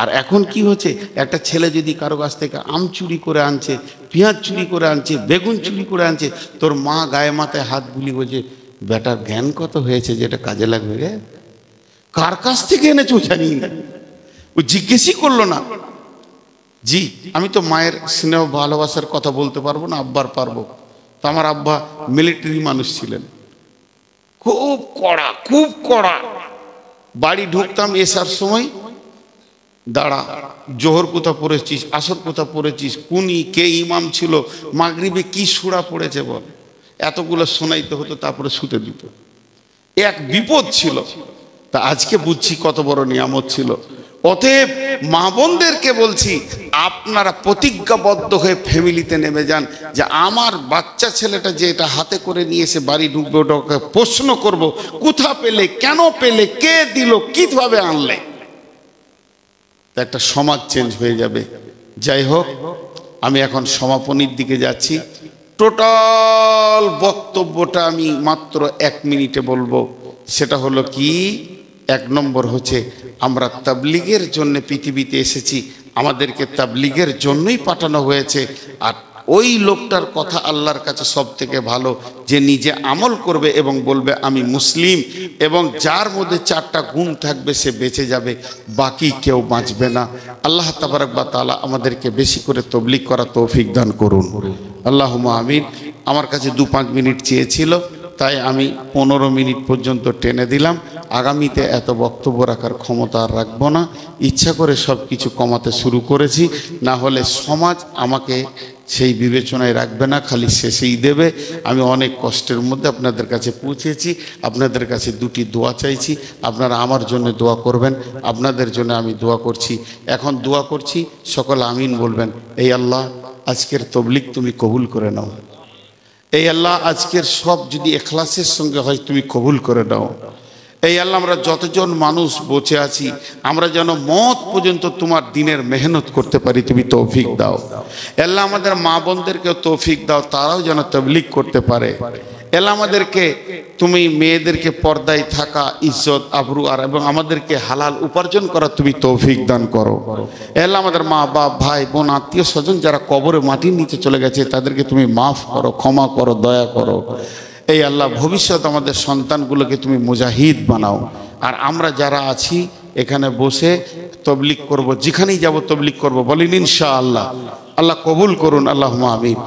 আর এখন কি হচ্ছে, একটা ছেলে যদি কারো কাছ থেকে আম চুরি করে আনছে, পেঁয়াজ চুরি করে আনছে, বেগুন চুরি করে আনছে, তোর মা গায়ে মাথায় হাত বুলি বলছে বেটার জ্ঞান কত হয়েছে যেটা কাজে লাগবে রে। কার কাছ থেকে এনেছো জানি না, ও জিজ্ঞেসই করলো না। জি, আমি তো মায়ের স্নেহ ভালোবাসার কথা বলতে পারবো না, আব্বার পারবো। তো আমার আব্বা মিলিটারি মানুষ ছিলেন, খুব কড়া, খুব কড়া। বাড়ি ঢুকতাম এসার সময়, দাঁড়া জোহর কোথা পড়েছিস, আসর কোথা পড়েছিস, কুনি কে ইমাম ছিল, মাগরিবে কি সূরা পড়েছে বল, এতগুলো শোনাইতে হতো, তারপরে শুতে দিত। এক বিপদ ছিল, তা আজকে বুঝছি কত বড় নিয়ামত ছিল। অতএব মা বোনদেরকে বলছি, আপনারা প্রতিজ্ঞাবদ্ধ হয়ে ফ্যামিলিতে নেমে যান, যে আমার বাচ্চা ছেলেটা যে এটা হাতে করে নিয়ে এসে বাড়ি ঢুকবে, ওটাকে প্রশ্ন করব, কোথা পেলে, কেন পেলে, কে দিল, কিভাবে আনলে। একটা সমাজ চেঞ্জ হয়ে যাবে। যাই হোক, আমি এখন সমাপনীর দিকে যাচ্ছি। টোটাল বক্তব্যটা আমি মাত্র 1 মিনিটে বলবো। সেটা হলো কি, 1 নম্বর হচ্ছে আমরা তাবলীগের জন্য পৃথিবীতে এসেছি, আমাদেরকে তাবলীগের জন্যই পাঠানো হয়েছে। আর ওই লোকটার কথা আল্লাহর কাছে সব থেকে ভালো, যে নিজে আমল করবে এবং বলবে আমি মুসলিম, এবং যার মধ্যে 4টা গুণ থাকবে সে বেঁচে যাবে, বাকি কেউ বাঁচবে না। আল্লাহ তাবারক ওয়া তাআলা আমাদেরকে বেশি করে তাবলীগ করা তৌফিক দান করুন, আল্লাহুম্মা আমিন। আমার কাছে 2-5 মিনিট চেয়েছিল, তাই আমি 15 মিনিট পর্যন্ত টেনে দিলাম। আগামীতে এত বক্তব্য রাখার ক্ষমতা আর রাখবো না, ইচ্ছা করে সব কিছু কমাতে শুরু করেছি, না হলে সমাজ আমাকে সেই বিবেচনায় রাখবে না, খালি শেষেই দেবে। আমি অনেক কষ্টের মধ্যে আপনাদের কাছে পৌঁছেছি, আপনাদের কাছে 2টি দোয়া চাইছি, আপনারা আমার জন্য দোয়া করবেন, আপনাদের জন্য আমি দোয়া করছি। এখন দোয়া করছি, সকল আমিন বলবেন। এই আল্লাহ, আজকের তাবলীগ তুমি কবুল করে নাও। এই আল্লাহ, আজকের সব যদি ইখলাসের সঙ্গে হয় তুমি কবুল করে নাও। এই আল্লাহ, আমরা যতজন মানুষ বসে আছি, আমরা যেন মত পর্যন্ত তোমার দিনের মেহনত করতে পারি, তুমি তৌফিক দাও। আল্লাহ, আমাদের মা বোনদেরকে তৌফিক দাও, তারাও যেন তাবলীগ করতে পারে। আল্লাহ, আমাদেরকে তুমি মেয়েদেরকে পর্দায় থাকা, ইজ্জত আবরু আর এবং আমাদেরকে হালাল উপার্জন করা তুমি তৌফিক দান করো। আল্লাহ, আমাদের মা বাপ, ভাই বোন, আত্মীয় স্বজন যারা কবরে মাটির নিচে চলে গেছে, তাদেরকে তুমি মাফ করো, ক্ষমা করো, দয়া করো। এই আল্লাহ, ভবিষ্যৎ আমাদের সন্তানগুলোকে তুমি মুজাহিদ বানাও। আর আমরা যারা আছি এখানে বসে তবলিগ করব, যেখানেই যাব তবলিগ করব, বলেন ইনশাআল্লাহ। আল্লাহ কবুল করুন, আল্লাহুম্মা আমিন।